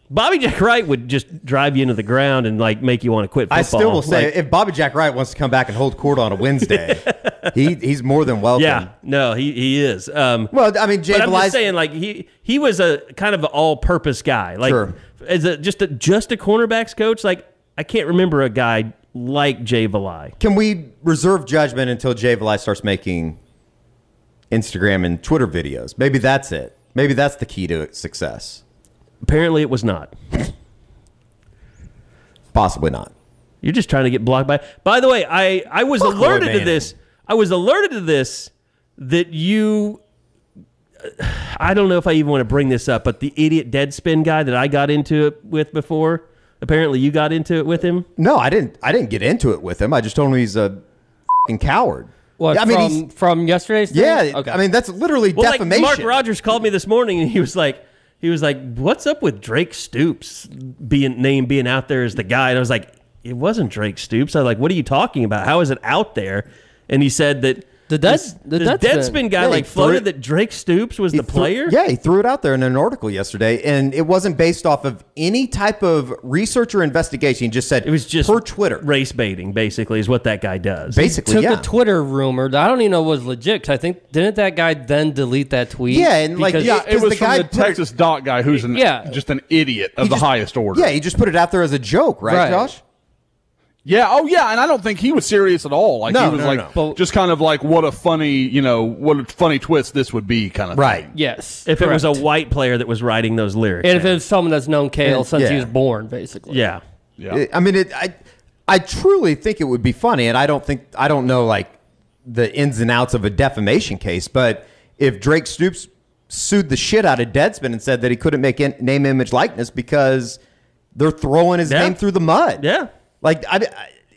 Bobby Jack Wright would just drive you into the ground and make you want to quit football. I still will say, if Bobby Jack Wright wants to come back and hold court on a Wednesday, he's more than welcome. Yeah, no, he is. Jay Valai. I'm just saying, he was a kind of an all-purpose guy. Sure. As just a cornerbacks coach. I can't remember a guy like Jay Valai. Can we reserve judgment until Jay Valai starts making Instagram and Twitter videos? Maybe that's it. Maybe that's the key to success. Apparently it was not. Possibly not. You're just trying to get blocked by the way, I was alerted to this. I was alerted to this that you I don't know if I even want to bring this up, but the idiot Deadspin guy that I got into it with before, apparently you got into it with him. No, I didn't get into it with him. I just told him he's a fucking coward. What, from yesterday's thing? Yeah, okay. I mean, that's literally defamation. Like Mark Rogers called me this morning, and he was like, what's up with Drake Stoops being out there as the guy? And I was like, it wasn't Drake Stoops. I was like, what are you talking about? How is it out there? And he said that the Deadspin guy floated that Drake Stoops was the player. Yeah, he threw it out there in an article yesterday, and it wasn't based off of any type of research or investigation. He just said it was just per Twitter. Race baiting, basically, is what that guy does. Basically, took a Twitter rumor that I don't even know was legit, because I think, didn't that guy then delete that tweet? Yeah, and it was from the Texas Doc guy who's just an idiot of the highest order. Yeah, he just put it out there as a joke, right. Josh? Yeah. Oh, yeah. And I don't think he was serious at all. Like he was just kind of like, what a funny twist this would be, kind of thing. Yes. If it was a white player that was writing those lyrics, and if it was someone that's known Cale since he was born, basically. Yeah. I mean, I truly think it would be funny, and I don't know like the ins and outs of a defamation case, but if Drake Stoops sued the shit out of Deadspin and said that he couldn't make name, image, likeness because they're throwing his name through the mud. Yeah. Like,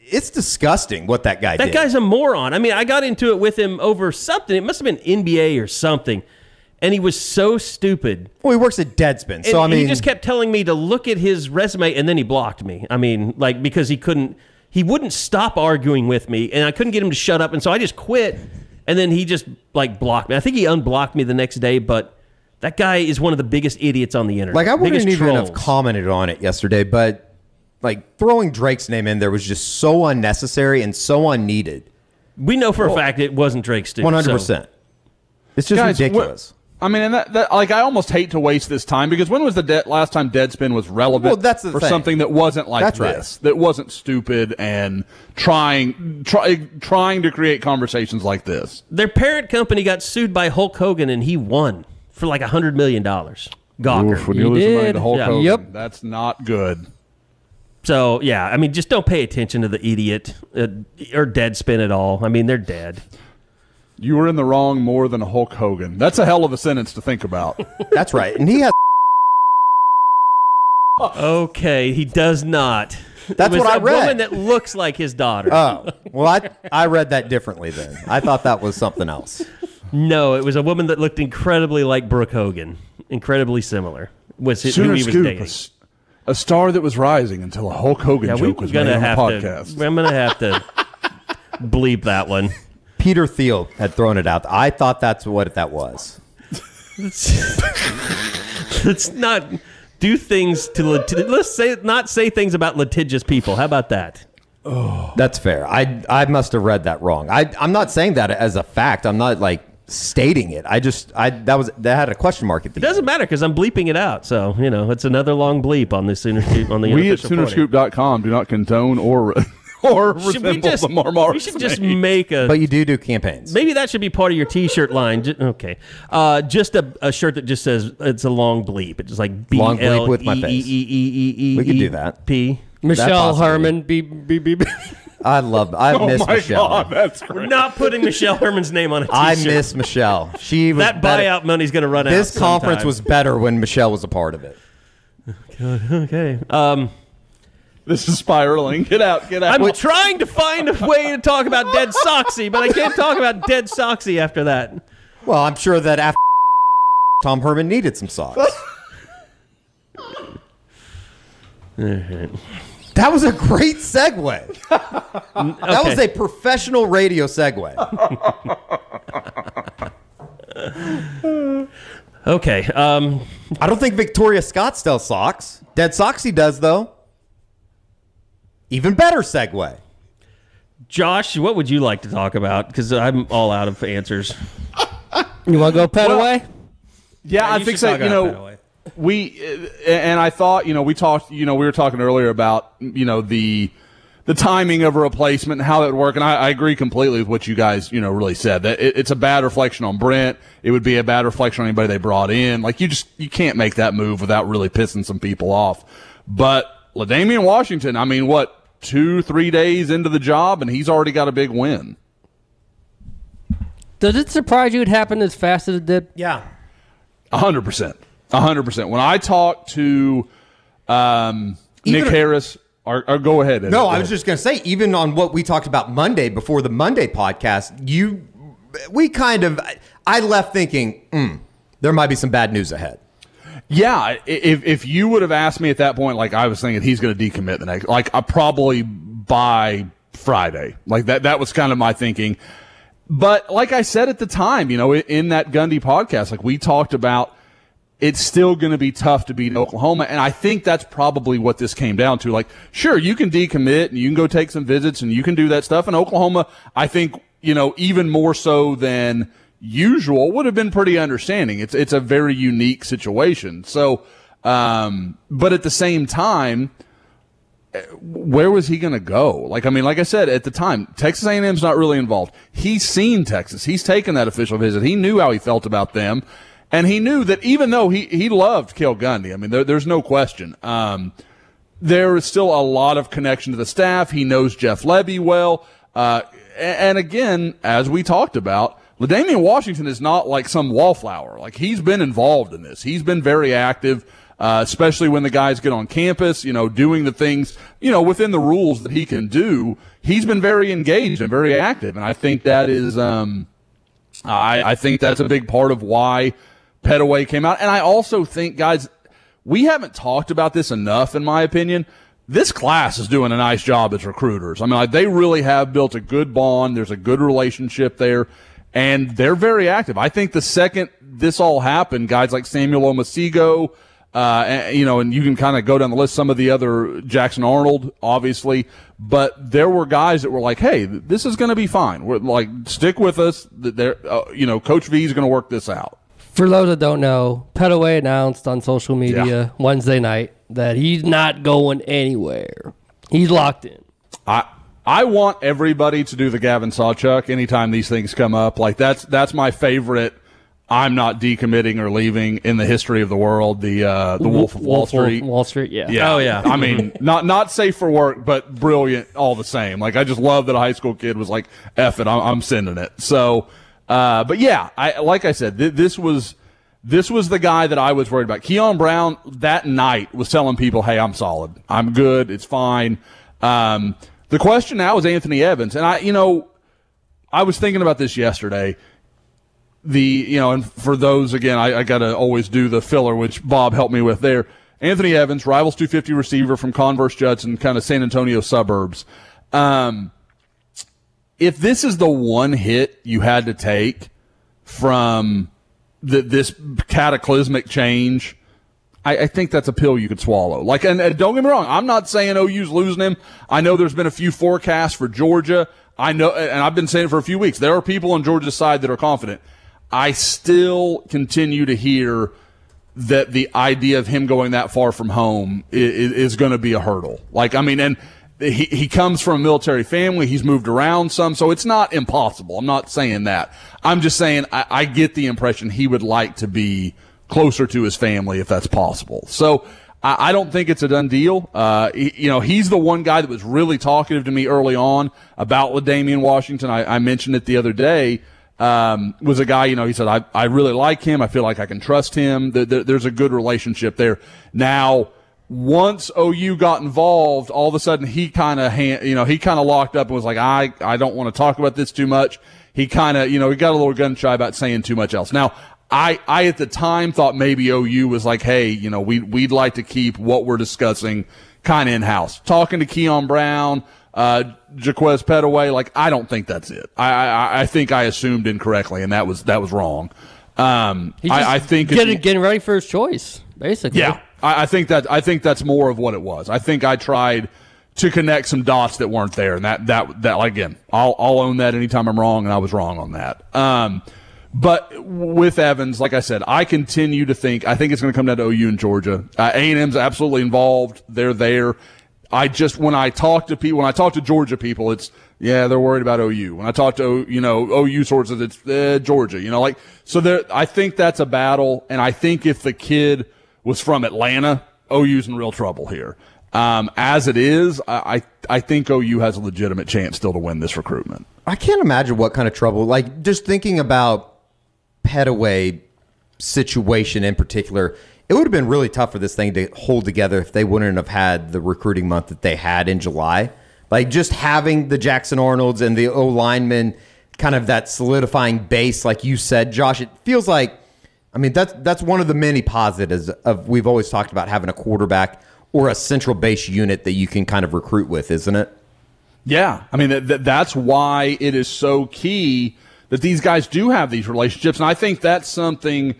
it's disgusting what that guy did. That guy's a moron. I mean, I got into it with him over something. It must have been NBA or something. And he was so stupid. Well, he works at Deadspin. So, he just kept telling me to look at his resume, and then he blocked me. I mean, like, because he wouldn't stop arguing with me, and I couldn't get him to shut up. And so I just quit, and then he just, like, blocked me. I think he unblocked me the next day, but that guy is one of the biggest idiots on the internet. Like, I wouldn't even have commented on it yesterday, but like throwing Drake's name in there was just so unnecessary and so unneeded. We know for a fact it wasn't Drake Stoops. 100%. It's just ridiculous. I mean, and that like I almost hate to waste this time, because when was the last time Deadspin was relevant for something that wasn't like this, that wasn't stupid and trying to create conversations like this? Their parent company got sued by Hulk Hogan, and he won for like $100 million. Gawker. Oof, when you lose money to Hulk Hogan, that's not good. So, yeah, I mean, just don't pay attention to the idiot or Deadspin at all. I mean, they're dead. You were in the wrong more than Hulk Hogan. That's a hell of a sentence to think about. That's right. And he has... Okay, he does not. That's what I read. A woman that looks like his daughter. Oh, well, I read that differently then. I thought that was something else. No, it was a woman that looked incredibly like Brooke Hogan. Incredibly similar. Was who he was dating. A star that was rising until a Hulk Hogan joke was made on the podcast. I'm going to have to bleep that one. Peter Thiel had thrown it out. I thought that's what that was. Let's not do things to not say things about litigious people. How about that? Oh, that's fair. I must have read that wrong. I'm not saying that as a fact. I'm not like stating it. That had a question mark at the end. It doesn't matter because I'm bleeping it out. So, it's another long bleep on the Sooner Scoop on the We at Soonerscoop.com do not condone or resemble the Marmara. We should just make a... But you do campaigns. Maybe that should be part of your T-shirt line. Okay. Just a shirt that just says it's a long bleep. It's just like B-L-E-E-E-E-E-E-E-P. Long bleep with my face. We could do that. P. Michelle Herman. B. I miss Michelle. God, that's great. We're not putting Michelle Herman's name on a T-shirt. I miss Michelle. She was that buyout money's going to run out. This conference was better when Michelle was a part of it. Okay. This is spiraling. Get out. I'm trying to find a way to talk about Dead Soxy, but I can't talk about Dead Soxy after that. Well, I'm sure that after Tom Herman needed some socks. That was a great segue. That was a professional radio segue. Okay. I don't think Victoria Scott sells socks. Dead Soxy does, though. Even better segue. Josh, what would you like to talk about? Because I'm all out of answers. You want to go Pettaway? Yeah, I think so. I thought, we talked, we were talking earlier about, the timing of a replacement and how that would work. And I agree completely with what you guys, really said. That it's a bad reflection on Brent. It would be a bad reflection on anybody they brought in. Like, you can't make that move without really pissing some people off. But LaDainian Washington, 2-3 days into the job, and he's already got a big win. Does it surprise you it happened as fast as it did? Yeah. 100%. 100%. When I talk to Nick Harris, or go ahead. No, I was just going to say, even on what we talked about Monday before the Monday podcast, I left thinking, there might be some bad news ahead. Yeah, if you would have asked me at that point, like I was thinking he's going to decommit the next, like probably by Friday, like that was kind of my thinking. But like I said at the time, in that Gundy podcast, like we talked about, it's still going to be tough to beat Oklahoma. And I think that's probably what this came down to. Like, sure, you can decommit and you can go take some visits and you can do that stuff. And Oklahoma, I think, even more so than usual, would have been pretty understanding. It's a very unique situation. So, but at the same time, where was he going to go? Like I said, at the time, Texas A&M's not really involved. He's seen Texas. He's taken that official visit. He knew how he felt about them. And he knew that even though he loved Cale Gundy, I mean, there's no question. There is still a lot of connection to the staff. He knows Jeff Levy well. And again, as we talked about, LaDainian Washington is not like some wallflower. Like, he's been involved in this. He's been very active, especially when the guys get on campus, doing the things, within the rules that he can do. He's been very engaged and very active. And I think that is, I think that's a big part of why Pettaway came out. And I also think, guys, we haven't talked about this enough, in my opinion. This class is doing a nice job as recruiters. I mean, they really have built a good bond. There's a good relationship there, and they're very active. I think the second this all happened, guys like Samuel Omasigo, and you can kind of go down the list, some of the other, Jackson Arnold, obviously, but there were guys that were like, hey, this is going to be fine. We're like, stick with us. Coach V is going to work this out. For those that don't know, Pettaway announced on social media Wednesday night that he's not going anywhere. He's locked in. I want everybody to do the Gavin Sawchuk anytime these things come up. Like, that's my favorite. I'm not decommitting or leaving in the history of the world. The Wolf of Wall Street. Wall Street, yeah. Oh, yeah. I mean, not safe for work, but brilliant all the same. Like, I just love that a high school kid was like, F it, I'm sending it. So, but yeah, like I said, this was the guy that I was worried about. Keon Brown that night was telling people, hey, I'm solid. I'm good. It's fine. The question now is Anthony Evans. And I was thinking about this yesterday. And for those, again, I got to always do the filler, which Bob helped me with there. Anthony Evans, Rivals 250 receiver from Converse Judson, kind of San Antonio suburbs. If this is the one hit you had to take from this cataclysmic change, I think that's a pill you could swallow. Like, and don't get me wrong, I'm not saying OU's losing him. I know there's been a few forecasts for Georgia. I know, and I've been saying it for a few weeks, there are people on Georgia's side that are confident. I still continue to hear that the idea of him going that far from home is going to be a hurdle. Like, I mean, and he comes from a military family. He's moved around some, so it's not impossible. I'm not saying that. I'm just saying I get the impression he would like to be closer to his family if that's possible. So I don't think it's a done deal. He's the one guy that was really talkative to me early on about LaDainian Washington. I mentioned it the other day. Was a guy, he said, I really like him. I feel like I can trust him. There's a good relationship there. Now, once OU got involved, all of a sudden he kind of locked up and was like, I don't want to talk about this too much. He kind of, he got a little gun shy about saying too much else. Now, I at the time thought maybe OU was like, hey, we'd like to keep what we're discussing kind of in-house. Talking to Keon Brown, Jaquaize Pettaway, like, I don't think that's it. I think I assumed incorrectly, and that was wrong. I think getting ready for his choice, basically. Yeah, I think that's more of what it was. I think I tried to connect some dots that weren't there, and that again, I'll own that anytime I'm wrong, and I was wrong on that. But with Evans, like I said, I continue to think it's going to come down to OU and Georgia. A&M's absolutely involved. They're there. When I talk to Georgia people, it's, they're worried about OU. When I talk to, OU sources, it's Georgia, so I think that's a battle. And I think if the kid was from Atlanta, OU's in real trouble here. As it is, I think OU has a legitimate chance still to win this recruitment. I can't imagine what kind of trouble, like, just thinking about Pettaway. situation in particular, it would have been really tough for this thing to hold together if they wouldn't have had the recruiting month that they had in July. Like just having the Jackson Arnolds and the O-linemen, kind of that solidifying base, like you said, Josh, it feels like, I mean, that's one of the many positives of we've always talked about having a quarterback or a central base unit that you can kind of recruit with, isn't it? Yeah. I mean, that's why it is so key that these guys do have these relationships. And I think that's something,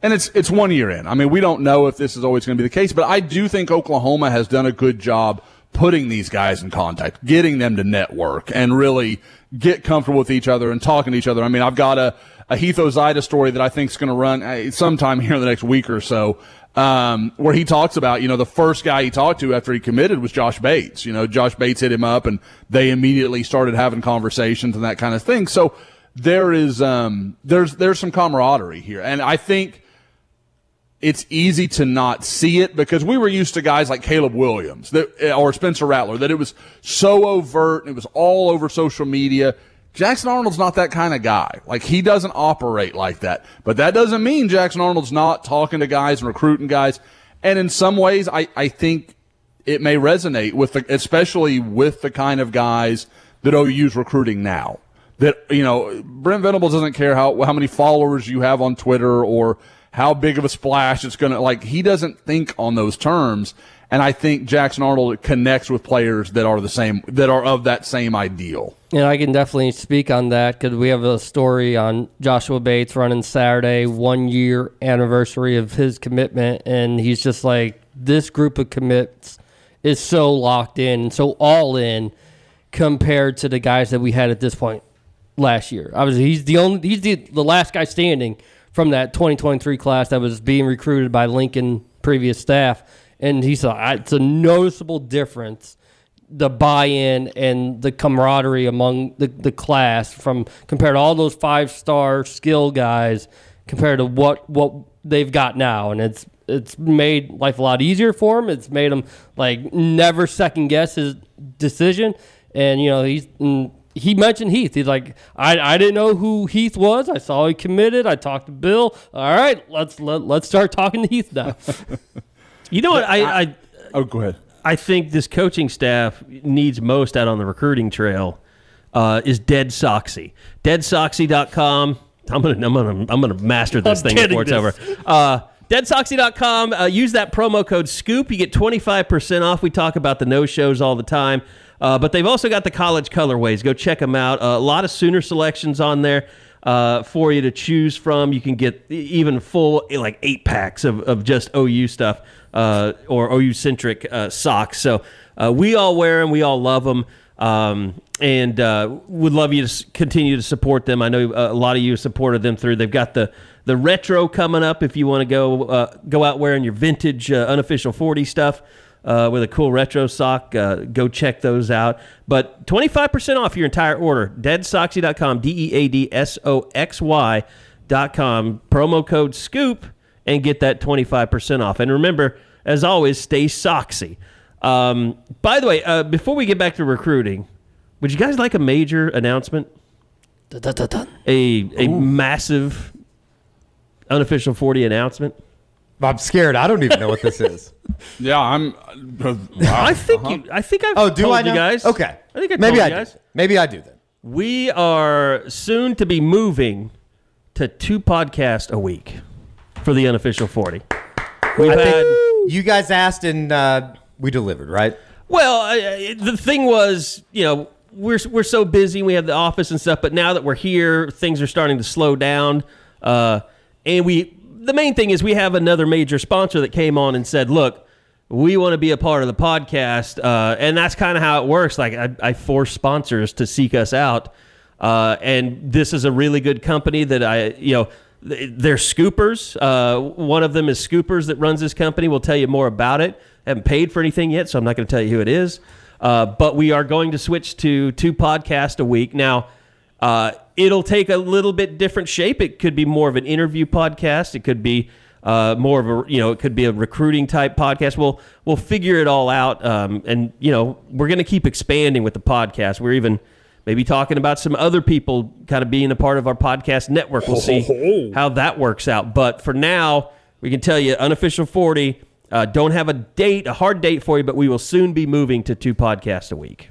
and it's 1 year in. I mean, we don't know if this is always going to be the case, but I do think Oklahoma has done a good job putting these guys in contact, getting them to network and really get comfortable with each other and talking to each other. I mean, I've got a Heath Ozida story that I think is going to run sometime here in the next week or so, where he talks about, the first guy he talked to after he committed was Josh Bates. Josh Bates hit him up and they immediately started having conversations and that kind of thing. So there is, there's some camaraderie here. And I think it's easy to not see it because we were used to guys like Caleb Williams or Spencer Rattler, that it was so overt and it was all over social media. Jackson Arnold's not that kind of guy. Like, he doesn't operate like that. But that doesn't mean Jackson Arnold's not talking to guys and recruiting guys. And in some ways, I think it may resonate with especially with the kind of guys that OU's recruiting now. That, Brent Venables doesn't care how many followers you have on Twitter or how big of a splash it's going to, he doesn't think on those terms. And I think Jackson Arnold connects with players that are of that same ideal. And I can definitely speak on that because we have a story on Joshua Bates running Saturday, 1 year anniversary of his commitment. And he's just like, this group of commits is so locked in, so all in compared to the guys that we had at this point last year. Obviously, he's the last guy standing from that 2023 class that was being recruited by Lincoln previous staff. And he saw it's a noticeable difference, the buy-in and the camaraderie among the class from compared to all those 5-star skill guys compared to what they've got now. And it's made life a lot easier for him. It's made him never second guess his decision. And he mentioned Heath. He's like, I didn't know who Heath was. I saw he committed. I talked to Bill. All right, let's start talking to Heath now. You know what? Go ahead. I think this coaching staff needs most out on the recruiting trail is Dead Soxy. DeadSoxy.com. I'm gonna master this thing before it's over. DeadSoxy.com. Use that promo code SCOOP. You get 25% off. We talk about the no-shows all the time. But they've also got the college colorways. Go check them out. A lot of Sooner selections on there for you to choose from. You can get even full 8 packs of just OU stuff or OU-centric socks. So we all wear them. We all love them. And would love you to continue to support them. I know a lot of you have supported them through. They've got the retro coming up if you want to go out wearing your vintage unofficial 40 stuff. With a cool retro sock. Go check those out. But 25% off your entire order. DeadSoxy.com, DeadSoxy.com. Promo code SCOOP and get that 25% off. And remember, as always, stay soxy. By the way, before we get back to recruiting, would you guys like a major announcement? A massive unofficial 40 announcement? I'm scared. I don't even know what this is. Yeah, I'm. Wow. I think I've told you guys. Okay. I think I told you guys. Maybe I do then. We are soon to be moving to 2 podcasts a week for the unofficial 40. You guys asked and we delivered, right? Well, the thing was, we're so busy. We have the office and stuff, but now that we're here, things are starting to slow down, and the main thing is we have another major sponsor that came on and said, look, we want to be a part of the podcast. And that's kind of how it works. I force sponsors to seek us out. And this is a really good company that they're Scoopers. One of them is Scoopers that runs this company. We'll tell you more about it. I haven't paid for anything yet, so I'm not going to tell you who it is. But we are going to switch to 2 podcasts a week. Now, it'll take a little bit different shape. It could be more of an interview podcast. It could be more of a, it could be a recruiting type podcast. We'll figure it all out. And we're going to keep expanding with the podcast. We're even maybe talking about some other people kind of being a part of our podcast network. We'll see how that works out. But for now, we can tell you, Unofficial 40, don't have a hard date for you, but we will soon be moving to 2 podcasts a week.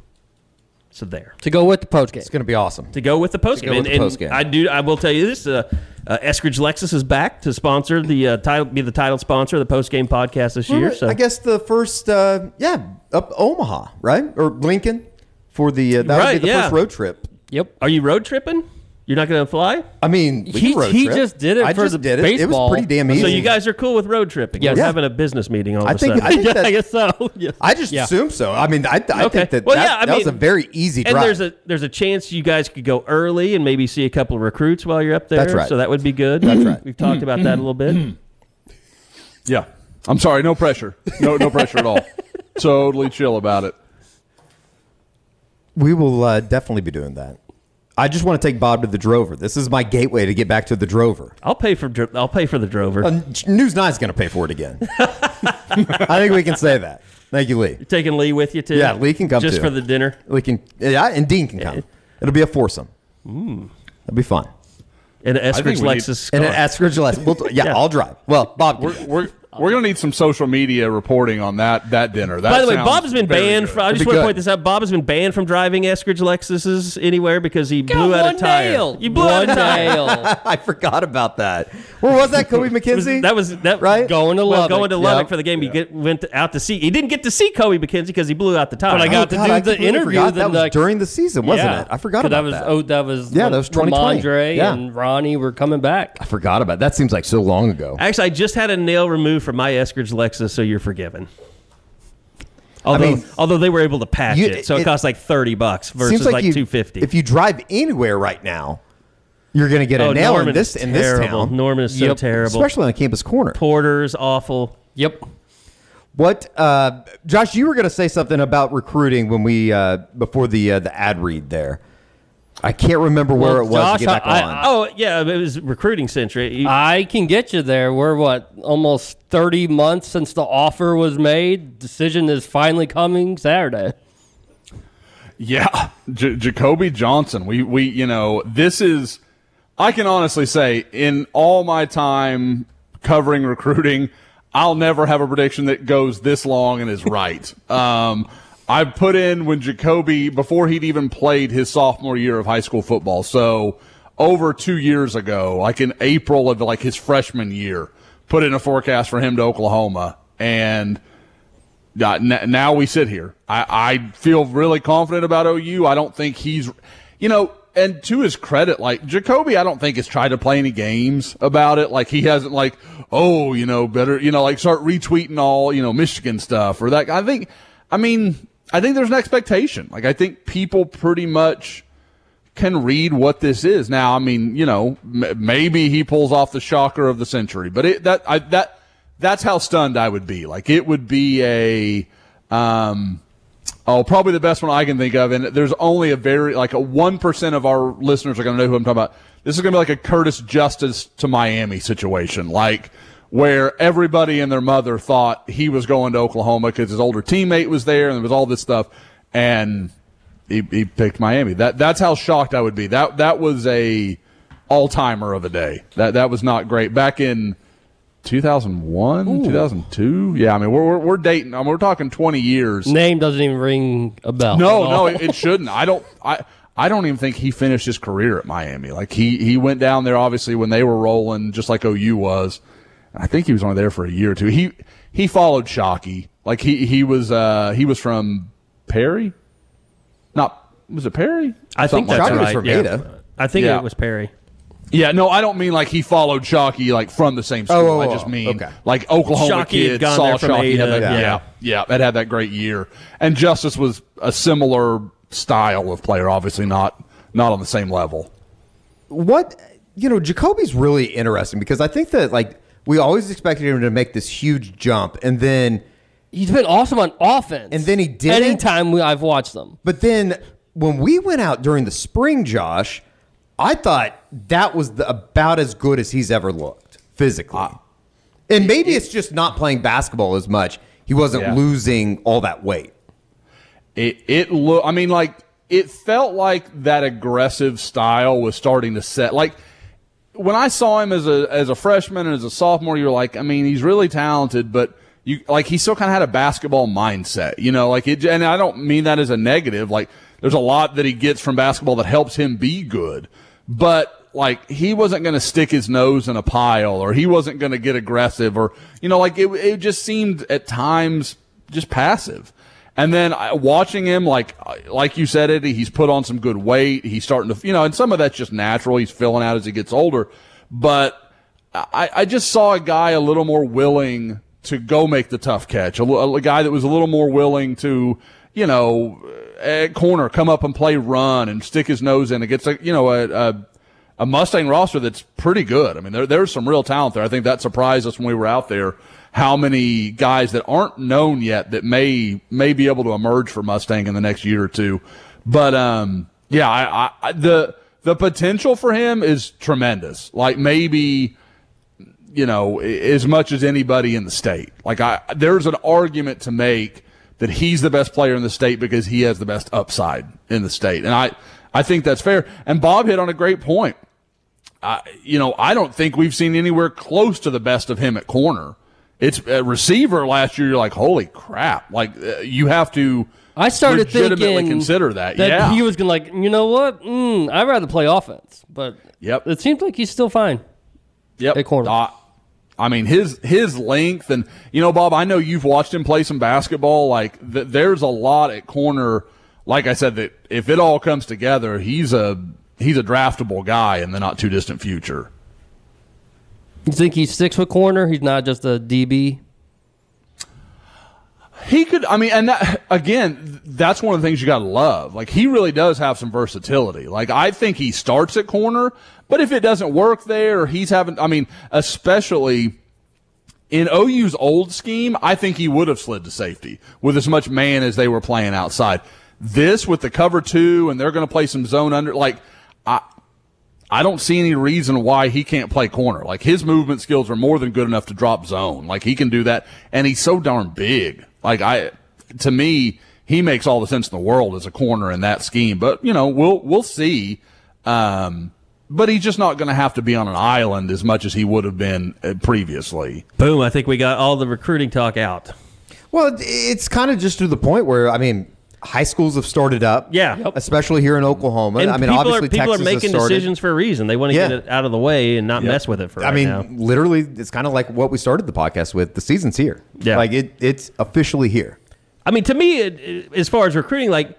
So there. To go with the postgame. It's going to be awesome. To go with the postgame. I will tell you this, Eskridge Lexus is back to sponsor be the title sponsor of the postgame podcast this year. So I guess the first, up Omaha, right? Or Lincoln for the, would be the first road trip. Yep. Are you road tripping? You're not going to fly? I mean, he just did it for the baseball. It was pretty damn easy. So you guys are cool with road tripping? Yes. We're having a business meeting all of a sudden. I think I guess so. Yes. I just assume so. I mean, I think that was a very easy drive. And there's a chance you guys could go early and maybe see a couple of recruits while you're up there. That's right. So that would be good. That's right. We've talked about that a little bit. Yeah. I'm sorry. No pressure. No pressure at all. Totally chill about it. We will definitely be doing that. I just want to take Bob to the Drover. This is my gateway to get back to the Drover. I'll pay for the Drover. News 9's going to pay for it again. I think we can say that. Thank you, Lee. You're taking Lee with you too? Yeah, Lee can come just too. for the dinner. Lee can, and Dean can come. It'll be a foursome. It'll be fun. And an Eskridge Lexus. And an Eskridge Lexus. Yeah, I'll drive. Well, Bob, we're going to need some social media reporting on that dinner. By the way, Bob has been banned from. I just want to point this out. Bob has been banned from driving Eskridge Lexuses anywhere because he blew out a tire. You blew out a nail. I forgot about that. Where was that, Kobe McKenzie? That was right. Going to Lubbock For the game. He went out to see. He didn't get to see Kobe McKenzie because he blew out the tire. But I got to do the interview. That was during the season, wasn't it? I forgot about that. That was 2020. Ramondre and Ronnie were coming back. I forgot about that. Seems like so long ago. Actually, I just had a nail removed from my Eskridge Lexus, so you're forgiven. Although they were able to patch it, so it cost like $30 versus like $250. If you drive anywhere right now, you're going to get a nail in this town. Norman is so terrible, especially on Campus Corner. Porter's awful. Yep. What, Josh? You were going to say something about recruiting when we before the ad read there. I can't remember where it was Josh, to get back on. It was recruiting century. I can get you there. We're almost 30 months since the offer was made. Decision is finally coming Saturday. Yeah, Jacobe Johnson. We this is. I can honestly say, in all my time covering recruiting, I'll never have a prediction that goes this long and is right. I put in when Jacobe, before he'd even played his sophomore year of high school football, so over 2 years ago, like in April of like his freshman year, put in a forecast for him to Oklahoma, and now we sit here. I feel really confident about OU. I don't think he's, and to his credit, like Jacobe, I don't think has tried to play any games about it. Like he hasn't like, better, like start retweeting all, Michigan stuff or that. I think there's an expectation. Like, I think people pretty much can read what this is. Now, maybe he pulls off the shocker of the century, but that's how stunned I would be. Like, it would be probably the best one I can think of. And there's only a 1% of our listeners are going to know who I'm talking about. This is going to be like a Curtis Justice to Miami situation. Like, where everybody and their mother thought he was going to Oklahoma because his older teammate was there and there was all this stuff, and he picked Miami. That's how shocked I would be. That was a all-timer of a day. That was not great. Back in 2001, 2002? Yeah, we're dating. We're talking 20 years. Name doesn't even ring a bell. No, it shouldn't. I don't even think he finished his career at Miami. Like, he went down there, obviously, when they were rolling, just like OU was. I think he was only there for a year or two. He followed Shockey. Like he was from Perry. Was it Perry? I think that's Shockey right. was from Ada. I think it was Perry. Yeah, no, I don't mean like he followed Shockey like from the same school. I just mean like Oklahoma kids saw Shockey. Had that great year. And Justice was a similar style of player, obviously not on the same level. Jacobe's really interesting because I think that we always expected him to make this huge jump, and then he's been awesome on offense. And then he didn't. Anytime I've watched them. But then when we went out during the spring, Josh, I thought that was about as good as he's ever looked physically. And maybe it's just not playing basketball as much. He wasn't losing all that weight. it felt like that aggressive style was starting to set. Like, when I saw him as a freshman and as a sophomore, you're like, I mean, he's really talented, but he still kind of had a basketball mindset, and I don't mean that as a negative. Like, there's a lot that he gets from basketball that helps him be good, but like, he wasn't going to stick his nose in a pile, or he wasn't going to get aggressive, or, it just seemed at times just passive. And then watching him, like you said, Eddie, he's put on some good weight. He's starting to, and some of that's just natural. He's filling out as he gets older. But I just saw a guy a little more willing to go make the tough catch, a guy that was a little more willing to, at corner, come up and play run and stick his nose in against, a Mustang roster that's pretty good. I mean, there's some real talent there. I think that surprised us when we were out there, how many guys that aren't known yet that may be able to emerge for Mustang in the next year or two. But the potential for him is tremendous. Like, maybe, as much as anybody in the state. Like, there's an argument to make that he's the best player in the state because he has the best upside in the state. And I think that's fair. And Bob hit on a great point. I don't think we've seen anywhere close to the best of him at corner. It's a receiver last year. You're like, holy crap! Like, you have to. I started legitimately thinking consider that. He was gonna, you know what? I'd rather play offense, but it seems like he's still fine. At corner. I mean, his length, and Bob, I know you've watched him play some basketball. Like, there's a lot at corner. Like I said, that if it all comes together, he's a draftable guy in the not too distant future. You think he sticks with corner? He's not just a DB? He could, and that, again, that's one of the things you got to love. Like, he really does have some versatility. Like, I think he starts at corner, but if it doesn't work there, or he's having, especially in OU's old scheme, I think he would have slid to safety with as much man as they were playing outside. This, with the cover two, and they're going to play some zone under, like, I don't see any reason why he can't play corner. Like, his movement skills are more than good enough to drop zone. Like, he can do that, and he's so darn big. Like, to me, he makes all the sense in the world as a corner in that scheme. But, we'll see. But he's just not going to have to be on an island as much as he would have been previously. Boom, I think we got all the recruiting talk out. Well, it's kind of just to the point where, high schools have started up, especially here in Oklahoma. And obviously people Texas are making decisions for a reason. They want to get it out of the way and not mess with it for right now. Literally, it's kind of like what we started the podcast with. The season's here. Yeah. Like, it's officially here. To me, as far as recruiting, like,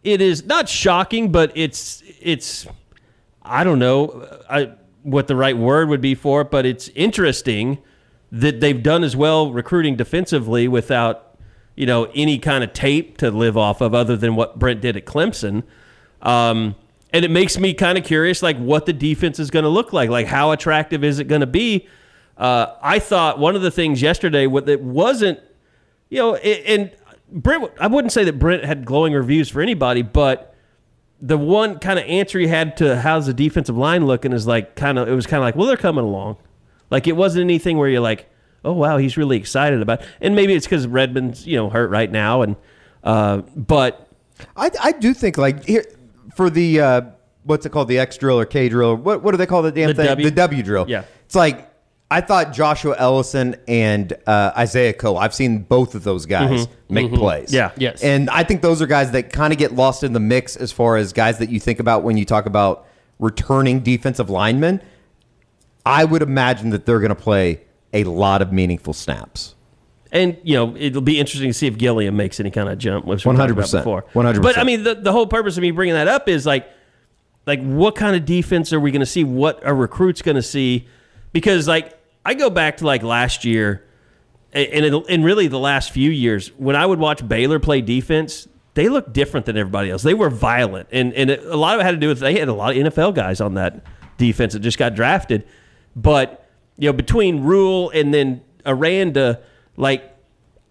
it is not shocking, but it's I don't know what the right word would be for it, but it's interesting that they've done as well recruiting defensively without any kind of tape to live off of other than what Brent did at Clemson. And it makes me kind of curious, like, what the defense is going to look like. Like, how attractive is it going to be? I thought one of the things yesterday that wasn't, and Brent, I wouldn't say that Brent had glowing reviews for anybody, but the one kind of answer he had to how's the defensive line looking is like it was kind of like, well, they're coming along. Like, it wasn't anything where you're like, oh, wow, he's really excited about it. And maybe it's because Redmond's, hurt right now. And but I do think, like, here for the, what's it called, the X drill or K drill? What do they call the damn thing? W. The W drill. Yeah. It's like, I thought Joshua Ellison and Isaiah Coe, I've seen both of those guys make plays. Yeah. Yes. And I think those are guys that kind of get lost in the mix as far as guys that you think about when you talk about returning defensive linemen. I would imagine that they're going to play a lot of meaningful snaps. And, it'll be interesting to see if Gilliam makes any kind of jump, which we talked about before. 100%. But, the whole purpose of me bringing that up is, like what kind of defense are we going to see? What are recruits going to see? Because, like, I go back to, like, last year and really the last few years, when I would watch Baylor play defense, they looked different than everybody else. They were violent. And a lot of it had to do with they had a lot of NFL guys on that defense that just got drafted. But between Rule and then Aranda, like,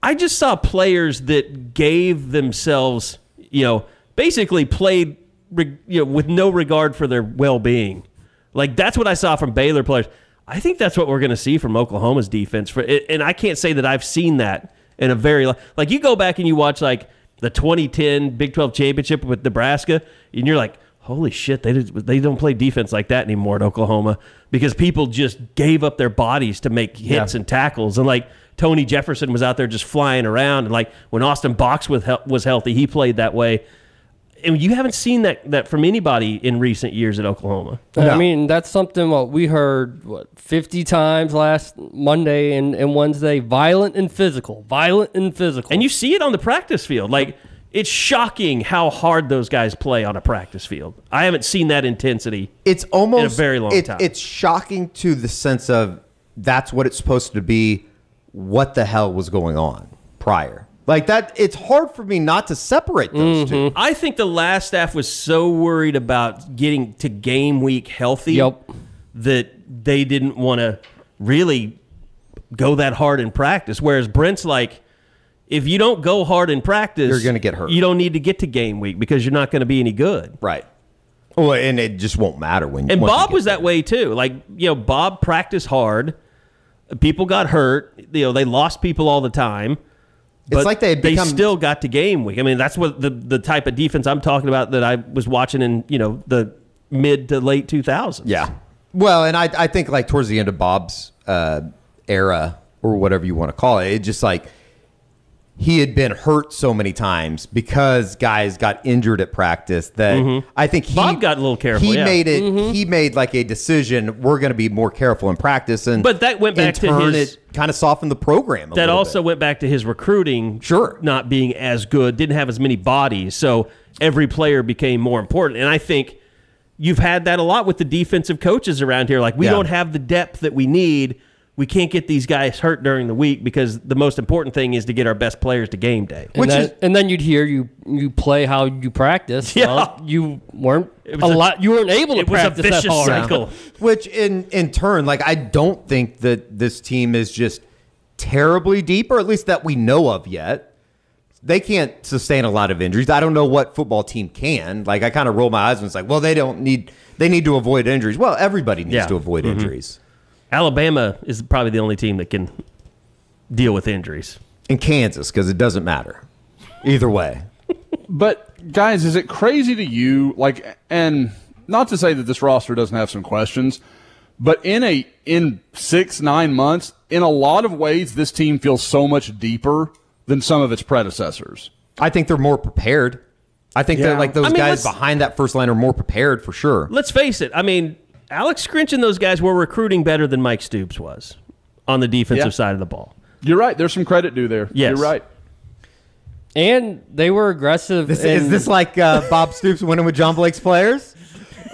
I just saw players that gave themselves, basically played, with no regard for their well-being. Like, that's what I saw from Baylor players. I think that's what we're going to see from Oklahoma's defense. And I can't say that I've seen that in a very, like, you go back and you watch, like, the 2010 Big 12 championship with Nebraska, and you're like, holy shit, they don't play defense like that anymore at Oklahoma because people just gave up their bodies to make hits and tackles. And like Tony Jefferson was out there just flying around. And like when Austin Box was healthy, he played that way. And you haven't seen that from anybody in recent years at Oklahoma. No. I mean, that's something we heard 50 times last Monday and Wednesday. Violent and physical. And you see it on the practice field. Like, it's shocking how hard those guys play on a practice field. I haven't seen that intensity it's almost, in a very long time. It's shocking to the sense of that's what it's supposed to be. What the hell was going on prior? Like that, it's hard for me not to separate those two. I think the last staff was so worried about getting to game week healthy that they didn't want to really go that hard in practice. Whereas Brent's like, if you don't go hard in practice, you're going to get hurt. You don't need to get to game week because you're not going to be any good. Right. Well, and it just won't matter when. And Bob was that way too. Like, Bob practiced hard. People got hurt. They lost people all the time. But it's like they still got to game week. I mean, that's what the type of defense I'm talking about that I was watching in the mid to late 2000s. Yeah. Well, and I think like towards the end of Bob's era or whatever you want to call it, it just like he had been hurt so many times because guys got injured at practice that I think Bob got a little careful. He made it. He made like a decision. We're going to be more careful in practice, and that went back to his. It kind of softened the program. That also went back to his recruiting. Sure, not being as good, didn't have as many bodies, so every player became more important. And I think you've had that a lot with the defensive coaches around here. Like we don't have the depth that we need. We can't get these guys hurt during the week because the most important thing is to get our best players to game day. And then you'd hear you play how you practice. Yeah. Well, you weren't you weren't able to practice that hard. It was a vicious cycle. Which in turn, like I don't think that this team is just terribly deep, or at least that we know of yet. They can't sustain a lot of injuries. I don't know what football team can. Like I kind of roll my eyes and it's like, well, they need to avoid injuries. Well, everybody needs to avoid injuries. Alabama is probably the only team that can deal with injuries. And Kansas, because it doesn't matter. Either way. But, guys, is it crazy to you, like, and not to say that this roster doesn't have some questions, but in 6-9 months, in a lot of ways, this team feels so much deeper than some of its predecessors. I think they're more prepared. I think that like those guys behind that first line are more prepared for sure. Let's face it. I mean, Alex Grinch and those guys were recruiting better than Mike Stoops was on the defensive side of the ball. You're right. There's some credit due there. Yes. You're right. And they were aggressive. Is this like Bob Stoops winning with John Blake's players?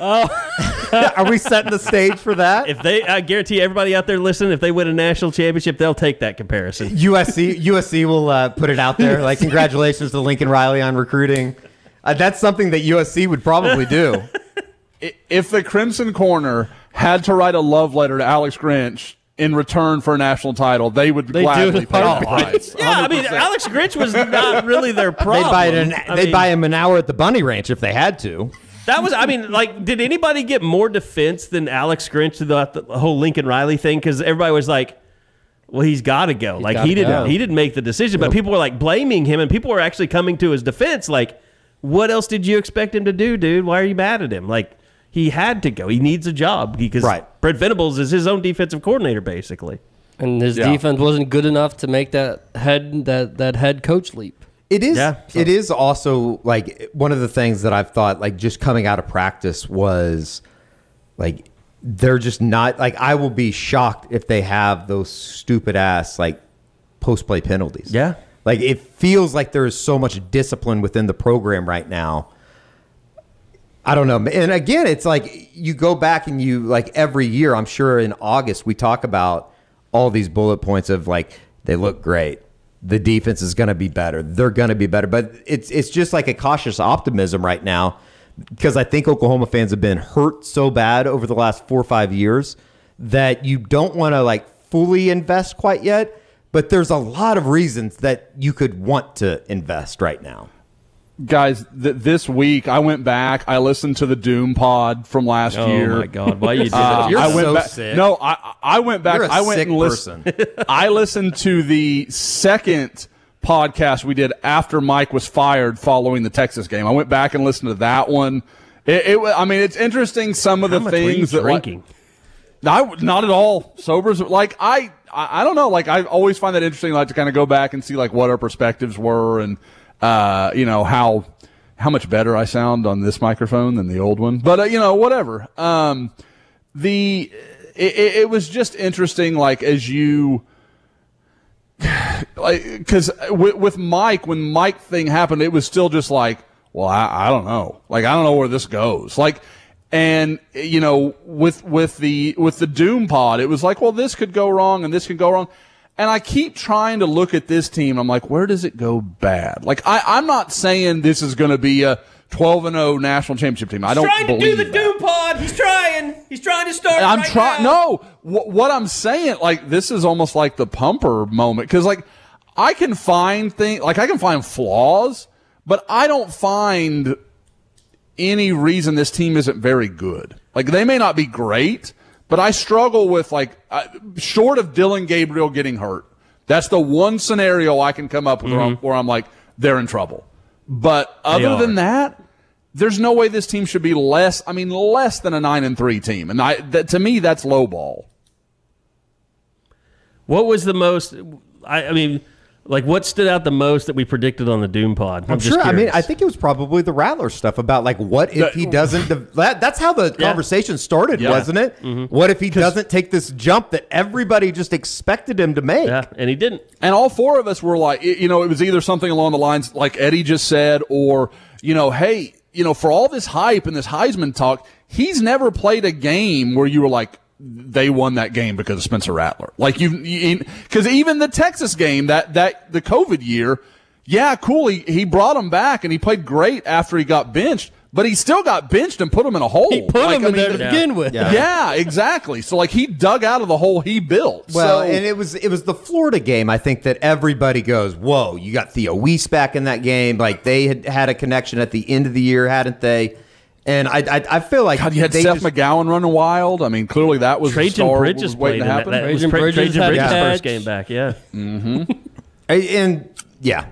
Are we setting the stage for that? I guarantee everybody out there listening, if they win a national championship, they'll take that comparison. USC will put it out there. Like, congratulations to Lincoln Riley on recruiting. That's something that USC would probably do. If the Crimson Corner had to write a love letter to Alex Grinch in return for a national title, they would gladly pay the price. Yeah, 100%. I mean, Alex Grinch was not really their problem. They'd buy him an hour at the Bunny Ranch if they had to. That was, I mean, like, did anybody get more defense than Alex Grinch throughout the whole Lincoln Riley thing? Because everybody was like, well, he's got to go. Like, he didn't make the decision, but people were like blaming him, and people were actually coming to his defense. Like, what else did you expect him to do, dude? Why are you mad at him? Like, he had to go. He needs a job because Brent Venables is his own defensive coordinator, basically. And his defense wasn't good enough to make that head coach leap. It is. Yeah, it is also like one of the things that I've thought, like, just coming out of practice was like they're just not like, I will be shocked if they have those stupid ass like post play penalties. Yeah. Like, it feels like there is so much discipline within the program right now. I don't know. And again, it's like you go back and you, like, every year, I'm sure in August, we talk about all these bullet points of like, they look great. The defense is going to be better. They're going to be better. But it's just like a cautious optimism right now because I think Oklahoma fans have been hurt so bad over the last 4 or 5 years that you don't want to like fully invest quite yet. But there's a lot of reasons that you could want to invest right now. Guys, this week I went back. I listened to the Doom Pod from last year. Oh my God! Why you did that? You're so sick. No, I went back. You're a I went sick and listened. I listened to the second podcast we did after Mike was fired following the Texas game. I went back and listened to that one. I mean, it's interesting some of the things that drinking. Not at all. Sobers, like I don't know. Like I always find that interesting, like to kind of go back and see like what our perspectives were, and how much better I sound on this microphone than the old one. But whatever. It was just interesting, like as you. Like, because with Mike, when Mike thing happened, it was still just like, well, I don't know. Like, I don't know where this goes. Like, and with the Doom pod, it was like, well, this could go wrong and this could go wrong. And I keep trying to look at this team. I'm like, where does it go bad? Like, I'm not saying this is going to be a 12-0 national championship team. I don't believe that. He's trying to do the Doom pod. He's trying. He's trying to start. I'm right trying. now. No, what I'm saying, like, this is almost like the Pumper moment, because like I can find things, like I can find flaws, but I don't find any reason this team isn't very good. Like, they may not be great, but I struggle with, like, short of Dylan Gabriel getting hurt. That's the one scenario I can come up with where I'm like, they're in trouble. But other than that, there's no way this team should be less than a 9-3 team. And to me, that's low ball. What was the most? I mean, like, what stood out the most that we predicted on the Doom pod? I'm sure. I mean, I think it was probably the Rattler stuff about, like, what if he doesn't? That's how the conversation started, wasn't it? Mm-hmm. What if he doesn't take this jump that everybody just expected him to make? Yeah, and he didn't. And all four of us were like, it was either something along the lines like Eddie just said, or hey, for all this hype and this Heisman talk, he's never played a game where you were like, they won that game because of Spencer Rattler. Like, because even the Texas game, that the COVID year, yeah, cool. He brought him back and he played great after he got benched, but he still got benched and put him in a hole. He put him in there to begin with. Yeah, exactly. So like, he dug out of the hole he built. Well, and it was the Florida game, I think, that everybody goes, whoa, you got Theo Weiss back in that game. Like, they had a connection at the end of the year, hadn't they? And I feel like God, you had Seth McGowan running wild. I mean, clearly that was Trajan Bridges waiting to happen. Trajan Bridges' first game back, yeah. Mm-hmm. And yeah,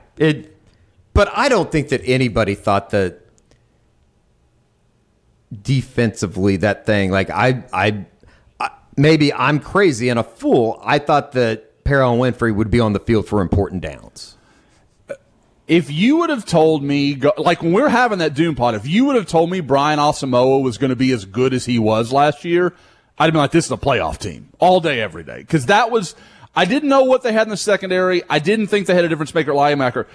but I don't think that anybody thought that defensively that thing. Like, I maybe I'm crazy and a fool. I thought that Perrell and Winfrey would be on the field for important downs. If you would have told me, like when we were having that Doom pod, if you would have told me Brian Asamoah was going to be as good as he was last year, I'd have been like, this is a playoff team all day, every day. Because I didn't know what they had in the secondary. I didn't think they had a difference maker at linebacker.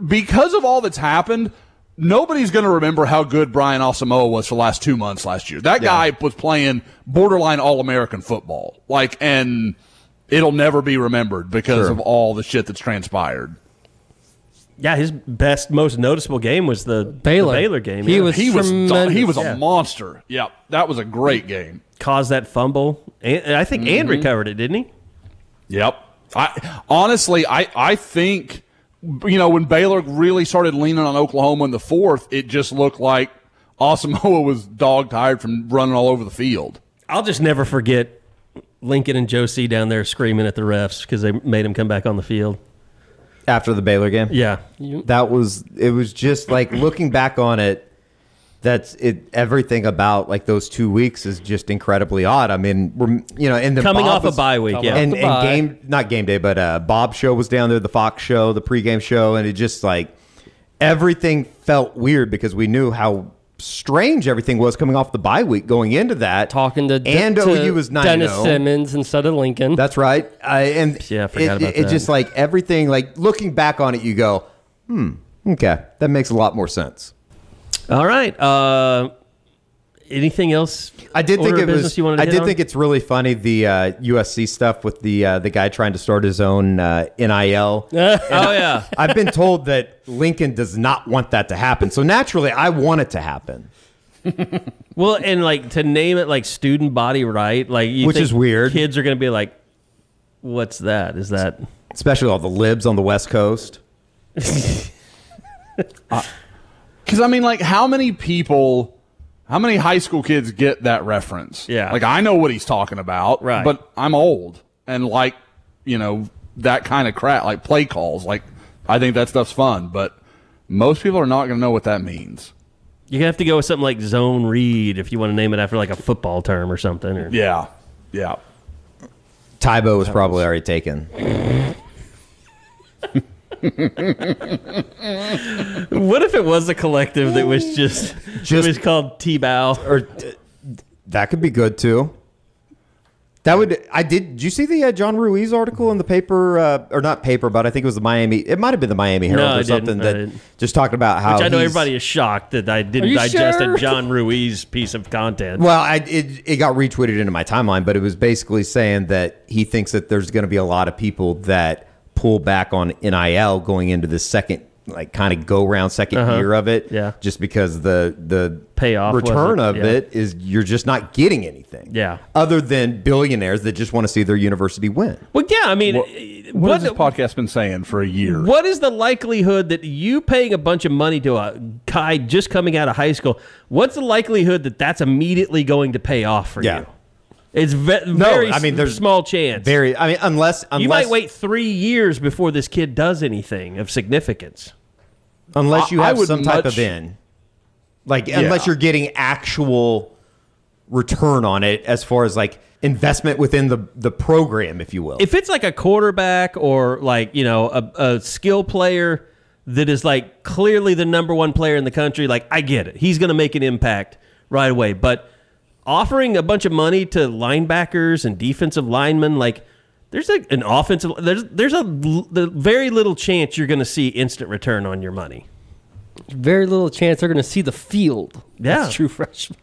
Because of all that's happened, nobody's going to remember how good Brian Asamoah was for the last 2 months last year. That guy was playing borderline All-American football. Like, and it'll never be remembered because of all the shit that's transpired. Yeah, his most noticeable game was the Baylor game. He was a monster. Yeah, that was a great game. Caused that fumble, and I think and recovered it, didn't he? Yep. I think when Baylor really started leaning on Oklahoma in the fourth, it just looked like Asamoah was dog tired from running all over the field. I'll just never forget Lincoln and Joe C down there screaming at the refs because they made him come back on the field. After the Baylor game? Yeah. It was just like, looking back on it, that's it. Everything about like those 2 weeks is just incredibly odd. I mean, and coming off a bye week, and not game day, but Bob's show was down there, the Fox show, the pregame show, and it just like everything felt weird because we knew how strange everything was coming off the bye week going into that. Talking to OU was 9-0. Dennis Simmons instead of Lincoln. That's right. I forgot about that. It's just like everything, like looking back on it, you go, okay, that makes a lot more sense. All right. Anything else? I did think it was. I did think it's really funny, the USC stuff with the guy trying to start his own NIL. I've been told that Lincoln does not want that to happen, so naturally I want it to happen. Well, and like to name it like student body right, like which is weird. Kids are going to be like, "What's that? Is that?" Especially all the libs on the West Coast. Because I mean, like, how many high school kids get that reference? Yeah. Like, I know what he's talking about, right? But I'm old and like, that kind of crap, like play calls, like I think that stuff's fun, but most people are not going to know what that means. You have to go with something like zone read if you want to name it after like a football term or something. Or... Yeah. Tybo was probably already taken. What if it was a collective that was just it was called T-Bow? Or that could be good too. That would. Did you see the John Ruiz article in the paper, or not paper, but I think it was the Miami. It might have been the Miami Herald or something that just talked about how. Which I know everybody is shocked that I didn't digest a John Ruiz piece of content. Well, it got retweeted into my timeline, but it was basically saying that he thinks that there's going to be a lot of people that pull back on NIL going into the second, like kind of go round second year of it. Yeah. Just because the payoff return of it is you're just not getting anything. Yeah. Other than billionaires that just want to see their university win. Well, yeah, I mean, what has this podcast been saying for a year? What is the likelihood that you paying a bunch of money to a guy just coming out of high school, what's the likelihood that that's immediately going to pay off for you? It's very there's small chance. Unless you might wait 3 years before this kid does anything of significance. Unless you have some type of in. Unless you're getting actual return on it as far as like investment within the program, if you will. If it's like a quarterback or like, a skill player that is like clearly the number one player in the country, like I get it. He's going to make an impact right away. But offering a bunch of money to linebackers and defensive linemen, like there's like an offensive, there's a very little chance you're going to see instant return on your money. Very little chance they're going to see the field. Yeah. That's true freshman.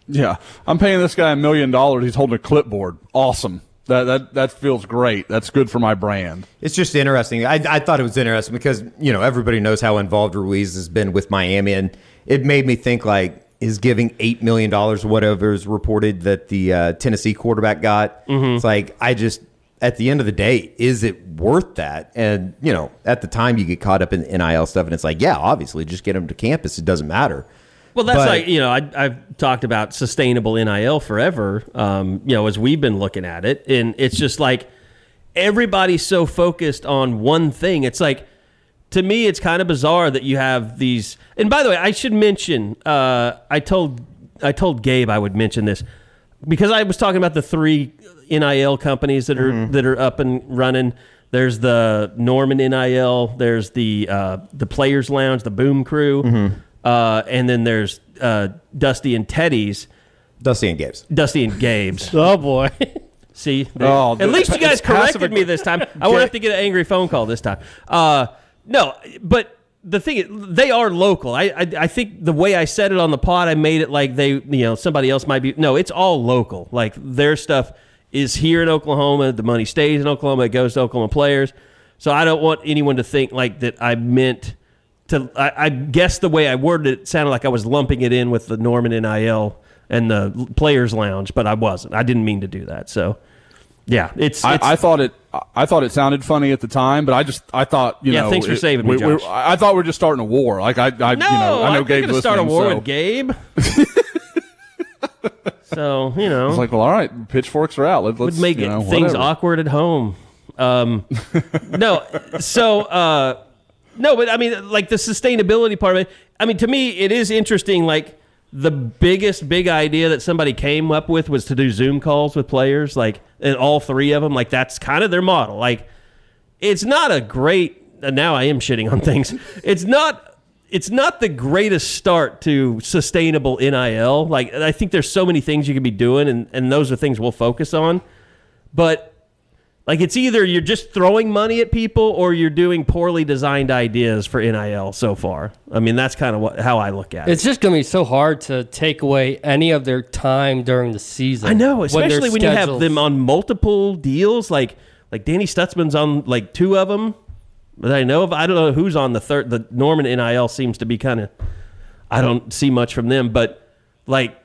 Yeah. I'm paying this guy $1 million. He's holding a clipboard. Awesome. That feels great. That's good for my brand. It's just interesting. I thought it was interesting because, everybody knows how involved Ruiz has been with Miami, and it made me think like, is giving $8 million or whatever is reported that the Tennessee quarterback got. Mm-hmm. It's like, at the end of the day, is it worth that? And, at the time you get caught up in the NIL stuff and it's like, yeah, obviously just get them to campus. It doesn't matter. Well, that's I've talked about sustainable NIL forever, as we've been looking at it. And it's just like everybody's so focused on one thing. It's like, to me, it's kind of bizarre that you have these. And by the way, I should mention, I told Gabe I would mention this because I was talking about the 3 NIL companies that are up and running. There's the Norman NIL. There's the Players Lounge, the Boom Crew, and then there's Dusty and Teddy's. Dusty and Gabe's. Dusty and Gabe's. Oh boy. See, at least you guys corrected me this time. I won't have to get an angry phone call this time. No, but the thing is, they are local. I think the way I said it on the pod, I made it like somebody else might be. No, it's all local. Like their stuff is here in Oklahoma. The money stays in Oklahoma. It goes to Oklahoma players. So I don't want anyone to think like that I meant to. I guess the way I worded it sounded like I was lumping it in with the Norman NIL and the Players Lounge, but I wasn't. I didn't mean to do that. So. Yeah, it's I thought it sounded funny at the time, but I thought thanks for saving me, Josh. I thought we were just starting a war. Like I know Gabe listening. Start a war with Gabe. So it's like, well, all right, pitchforks are out. Let's would make things whatever. Awkward at home. No, but I mean, like the sustainability part of it. I mean, to me, it is interesting. Like the big idea that somebody came up with was to do Zoom calls with players, like, and all 3 of them, like that's kind of their model. Like, it's not a great. Now I am shitting on things. It's not the greatest start to sustainable NIL. Like, I think there's so many things you could be doing, and those are things we'll focus on. But like, it's either you're just throwing money at people or you're doing poorly designed ideas for NIL so far. I mean, that's kind of how I look at it. It's just going to be so hard to take away any of their time during the season. I know, especially when you have them on multiple deals. Like Danny Stutzman's on like 2 of them that I know of. I don't know who's on the third. The Norman NIL seems to be kind of, I don't see much from them, but like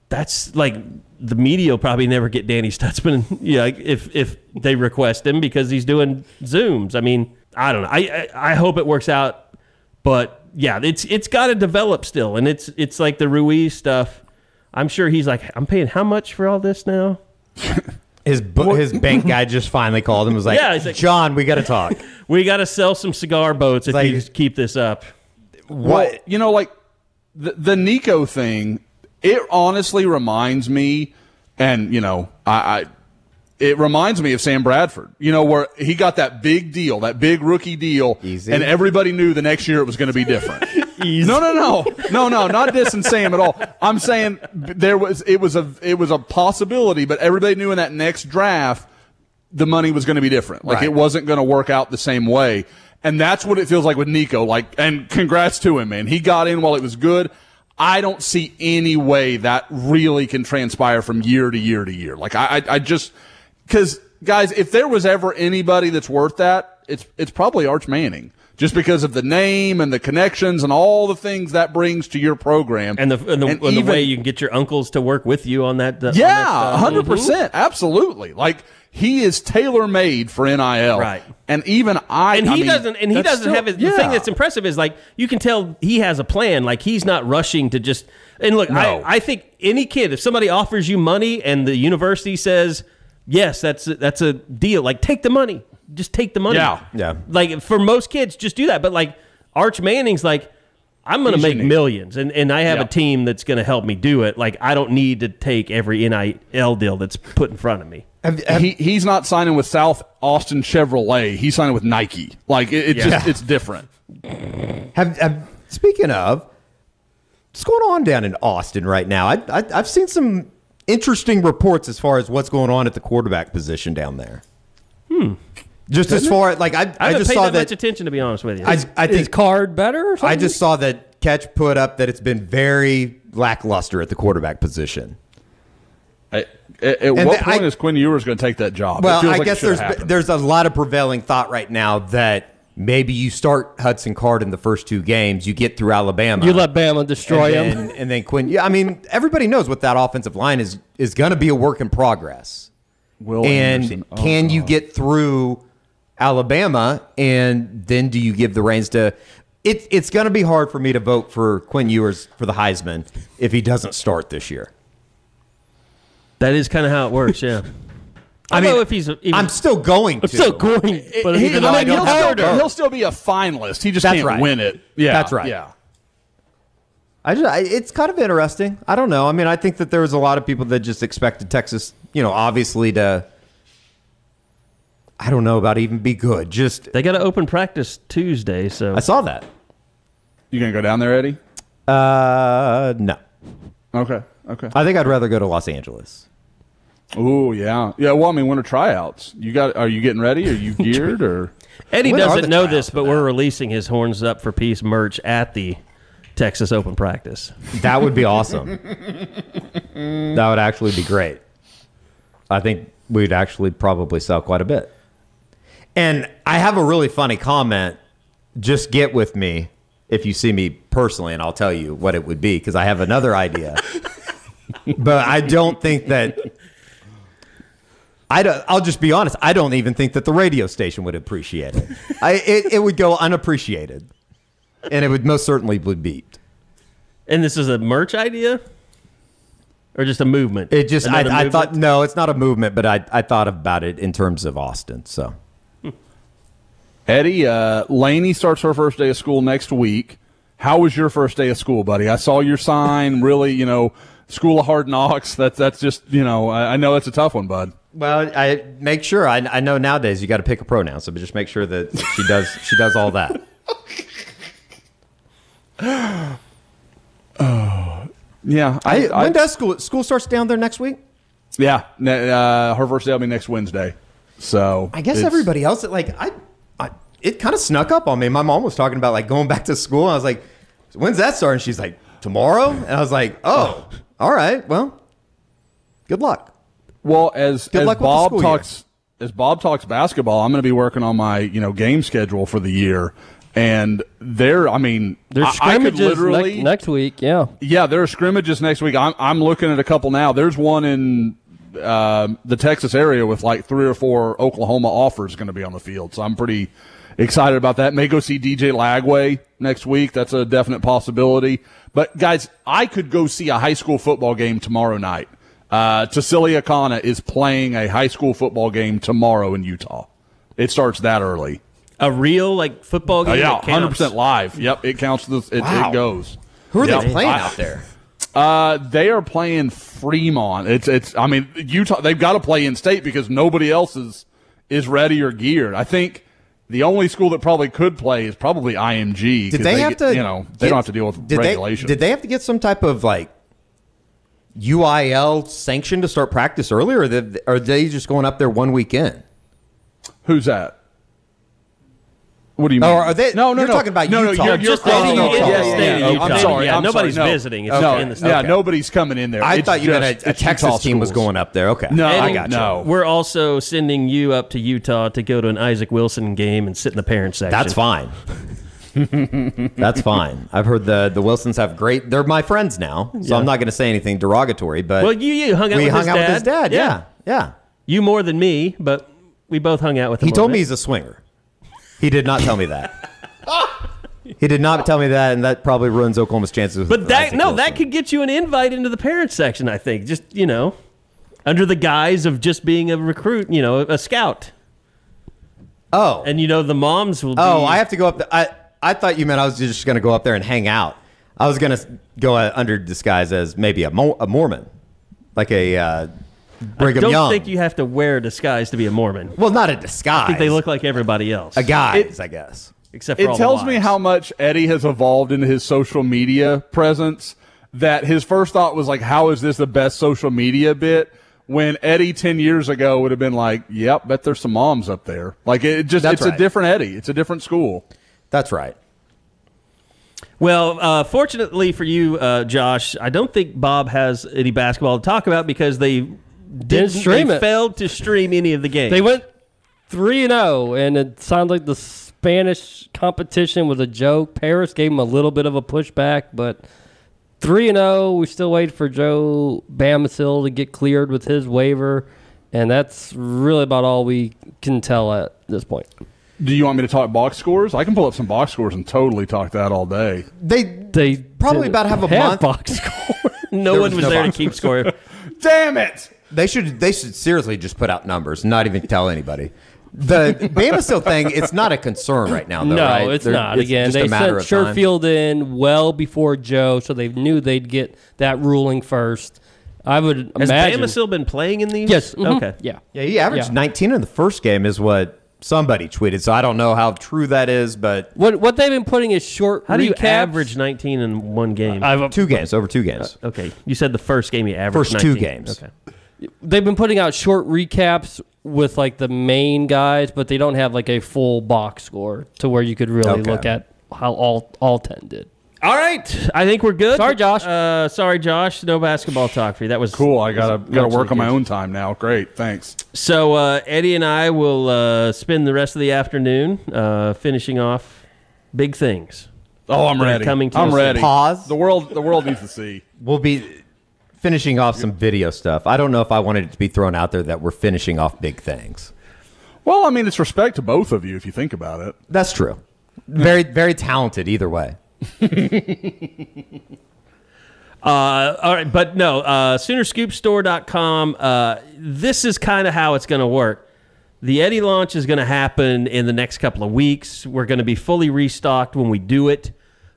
that's like the media will probably never get Danny Stutzman, if they request him because he's doing Zooms. I mean, I don't know. I hope it works out, but yeah, it's got to develop still, and it's like the Ruiz stuff. I'm sure he's like, I'm paying how much for all this now? His bank guy just finally called him and was like, yeah, he's like, John, we got to talk. We got to sell some cigar boats if like- you keep this up. Well, like the Nico thing, it honestly reminds me, and it reminds me of Sam Bradford, where he got that big deal, that big rookie deal, Easy. and everybody knew the next year it was going to be different. No, not dissing Sam at all. I'm saying it was a possibility, but everybody knew in that next draft the money was going to be different. Like, Right. it wasn't going to work out the same way. And that's what it feels like with Nico. And congrats to him, man. He got in while it was good. I don't see any way that really can transpire from year to year to year. Like, I just, because guys, if there was ever anybody that's worth that, it's probably Arch Manning, just because of the name and the connections and all the things that brings to your program, And the way you can get your uncles to work with you on that. on that stuff. 100%, absolutely. Like, he is tailor made for NIL, Right? And even He doesn't have his. The thing that's impressive is, like, you can tell he has a plan. Like, he's not rushing to just. And look, No. I think any kid, if somebody offers you money and the university says yes, that's a deal. Like, take the money. Just take the money. Yeah. Like, for most kids, just do that. But like Arch Manning's like, I'm going to make millions, and I have a team that's going to help me do it. Like, I don't need to take every NIL deal that's put in front of me. He's not signing with South Austin Chevrolet. He's signing with Nike. Like, it's different. Speaking of, what's going on down in Austin right now? I've seen some interesting reports as far as what's going on at the quarterback position down there. Just as far as, like, I haven't just paid saw that much attention, to be honest with you. I Is think Card better or something? I just saw that Ketch put up that it's been very lackluster at the quarterback position. At what point is Quinn Ewers going to take that job? Well, It feels I like it guess should have happened. there's a lot of prevailing thought right now that maybe you start Hudson Card in the first two games, you get through Alabama, You let Bama destroy him. and then Quinn. Yeah, I mean, everybody knows what that offensive line is going to be a work in progress. Will And Anderson. Oh, can you God. get through Alabama, and then do you give the reins to? It's going to be hard for me to vote for Quinn Ewers for the Heisman if he doesn't start this year. That is kind of how it works, yeah. I mean, don't know if he's. Even, I'm still going to. I'm still going, but He- even I though mean, I don't have to. He'll still be a finalist. He just That's can't right. win it. Yeah, That's right. Yeah. It's kind of interesting. I don't know. I mean, I think that there was a lot of people that just expected Texas, obviously to, I don't know about even be good. Just, they got to open practice Tuesday, so I saw that. You going to go down there, Eddie? No. Okay. I think I'd rather go to Los Angeles. Oh, yeah. Yeah, well, I mean, winter tryouts. Are you getting ready? Are you geared? Or Eddie When are doesn't the know tryouts this, for but that? we're releasing his Horns Up for Peace merch at the Texas Open practice. That would be awesome. That would actually be great. I think we'd actually probably sell quite a bit. And I have a really funny comment. Just get with me if you see me personally, and I'll tell you what it would be, because I have another idea. But I don't think that... I'll just be honest. I don't even think that the radio station would appreciate it. It would go unappreciated. And it would most certainly be beeped. And this is a merch idea? Or just a movement? It just, Another I movement? thought, no, it's not a movement, but I thought about it in terms of Austin. So, Eddie, Lainey starts her first day of school next week. How was your first day of school, buddy? I saw your sign, really, School of Hard Knocks. That's just, I know that's a tough one, bud. well, I make sure, I know nowadays you got to pick a pronoun, so just make sure that she does all that. Yeah. When does school starts down there next week? Yeah. Her first day will be next Wednesday. So I guess it's- everybody else, it kind of snuck up on me. My mom was talking about going back to school. I was like, when's that start? And she's like, tomorrow? And I was like, oh, all right. Well, good luck. Well, as luck with the Bob school talks talks basketball, I'm going to be working on my game schedule for the year. And There's I could scrimmages literally next week, yeah. Yeah, there are scrimmages next week. I'm looking at a couple now. There's one in the Texas area with like 3 or 4 Oklahoma offers going to be on the field. So I'm pretty excited about that. May go see DJ Lagway next week. That's a definite possibility. But guys, I could go see a high school football game tomorrow night. Tassili Akana is playing a high school football game tomorrow in Utah. It starts that early. A real football game? Yeah, that counts? 100% live. Yep, it counts. It goes. Who are Yep. they playing out there? They are playing Fremont. It's. I mean, Utah. They've got to play in state because nobody else is ready or geared. I think the only school that probably could play is probably IMG. Did they have to? They don't have to deal with regulation. Did they have to get some type of UIL sanction to start practice earlier, or are they just going up there one weekend? Who's that? What do you mean? Or are they? No, you're talking about Utah. You're just crossing in over. the state of Utah. I'm sorry. Yeah, I'm nobody's sorry. No. visiting. It's No, in the state. yeah, Okay. nobody's coming in there. I It's thought you meant just- a it's Texas Utah team was schools. going up there. Okay. No, I Eddie, got you. no. We're also sending you up to Utah to go to an Isaac Wilson game and sit in the parent section. That's fine. That's fine. I've heard the Wilsons have great. They're my friends now, so I'm not going to say anything derogatory. But Well, you hung out we with hung his out dad. with his dad. Yeah. You more than me, but we both hung out with him. He a told little me bit. he's a swinger. He did not tell me that. He did not tell me that, and that probably ruins Oklahoma's chances. But with that Isaac no, Wilson. that could get you an invite into the parent section. I think just under the guise of just being a recruit, a scout, Oh, and the moms will. I have to go up there. I thought you meant I was just going to go up there and hang out. I was going to go under disguise as maybe a Mormon, like a Brigham I don't Young. think you have to wear a disguise to be a Mormon. Well, not a disguise. I think they look like everybody else, a guise, I guess. except for all It the tells me wives. how much Eddie has evolved into his social media presence. That his first thought was how is this the best social media bit? When Eddie 10 years ago would have been like, "Yep, bet there's some moms up there." It's That's right. a different Eddie. It's a different school. That's right. Well, fortunately for you, Josh, I don't think Bob has any basketball to talk about because they didn't stream they it. failed to stream any of the games. They went 3-0, and it sounded like the Spanish competition was a joke. Paris gave them a little bit of a pushback, but 3-0. We still wait for Joe Bamisil to get cleared with his waiver, and that's really about all we can tell at this point. Do you want me to talk box scores? I can pull up some box scores and totally talk that all day. They probably about have a month. box score. no There one was was no there to box keep score. Damn it! They should seriously just put out numbers and not even tell anybody. The Bamisil thing, it's not a concern right now, though, No, right? it's not. Again, just they a matter sent of time. Sherfield in well before Joe, so they knew they'd get that ruling first. I would Has imagine. Bamisil been playing in these? Yes. mhm, Okay. Yeah. Yeah, he averaged Yeah. 19 in the first game is what somebody tweeted, so I don't know how true that is, but What they've been putting is short How do you recaps. average 19 in one game? I've, over two games. Okay. You said the first game you averaged First two 19. games. Okay. they've been putting out short recaps with the main guys, but they don't have a full box score to where you could really Okay. look at how all 10 did. All right. I think we're good. Sorry, Josh. Sorry, Josh. No basketball talk for you. That was Cool. I gotta work on my own. own time now. Great. Thanks. So Eddie and I will spend the rest of the afternoon finishing off big things. Oh, I'm They're ready. coming to I'm us. ready. Pause. The world needs to see. We'll be finishing off some video stuff. I don't know if I wanted it to be thrown out there that we're finishing off big things. Well, I mean, it's respect to both of you if you think about it. That's true. Very, very talented either way. All right, but no, Soonerscoopstore.com. This is kind of how it's going to work. The Eddie launch is going to happen in the next couple of weeks. We're going to be fully restocked when we do it.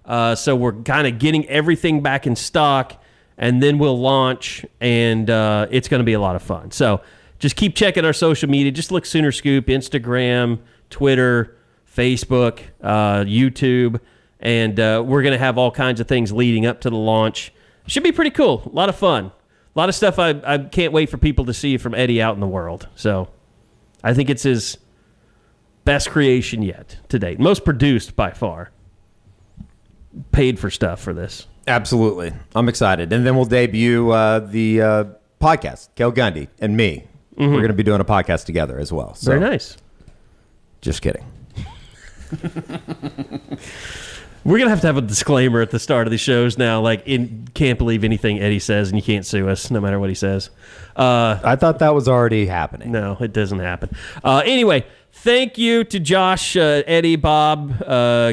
So we're kind of getting everything back in stock, and then we'll launch, and it's going to be a lot of fun. So just keep checking our social media. Just look Sooner Scoop, Instagram, Twitter, Facebook, YouTube, and we're going to have all kinds of things leading up to the launch. Should be pretty cool. A lot of fun. A lot of stuff I can't wait for people to see from Eddie out in the world. So I think it's his best creation yet to date. Most produced by far. Paid for stuff for this. Absolutely. I'm excited. And then we'll debut the podcast, Cale Gundy and me. We're going to be doing a podcast together as well. So, Very nice. Just kidding. We're going to have a disclaimer at the start of the shows now, can't believe anything Eddie says and you can't sue us no matter what he says. I thought that was already happening. No, it doesn't happen. Anyway, thank you to Josh, Eddie, Bob,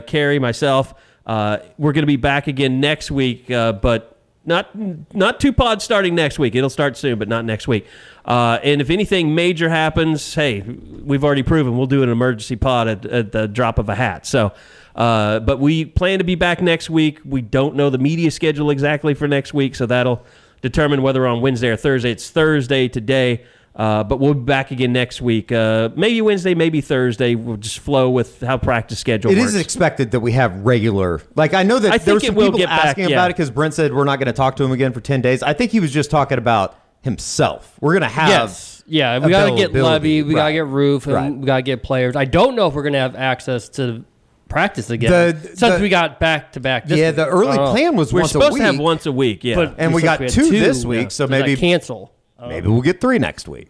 Carrie, myself. We're going to be back again next week, but Not 2 pods starting next week. It'll start soon, but not next week. And if anything major happens, hey, we've already proven we'll do an emergency pod at the drop of a hat. So, but we plan to be back next week. We don't know the media schedule exactly for next week, so that'll determine whether we're on Wednesday or Thursday. It's Thursday today. But we'll be back again next week. Maybe Wednesday, maybe Thursday. We'll just flow with how practice schedule works. It is expected that we have regular. Like, I know that there were some people asking about it because Brent said we're not going to talk to him again for 10 days. I think he was just talking about himself. We're going to have. Yes. Yeah, we got to get Levy, we got to get Roof, and we got to get players. I don't know if we're going to have access to practice again since we got back-to-back. The early plan was once a week. We're supposed to have once a week, yeah. But, and we got 2 this week, so maybe cancel. Maybe we'll get 3 next week.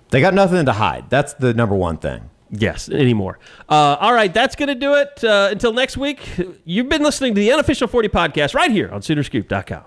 They got nothing to hide. That's the number one thing. Yes, anymore. All right, that's going to do it. Until next week, you've been listening to the Unofficial 40 podcast right here on Soonerscoop.com.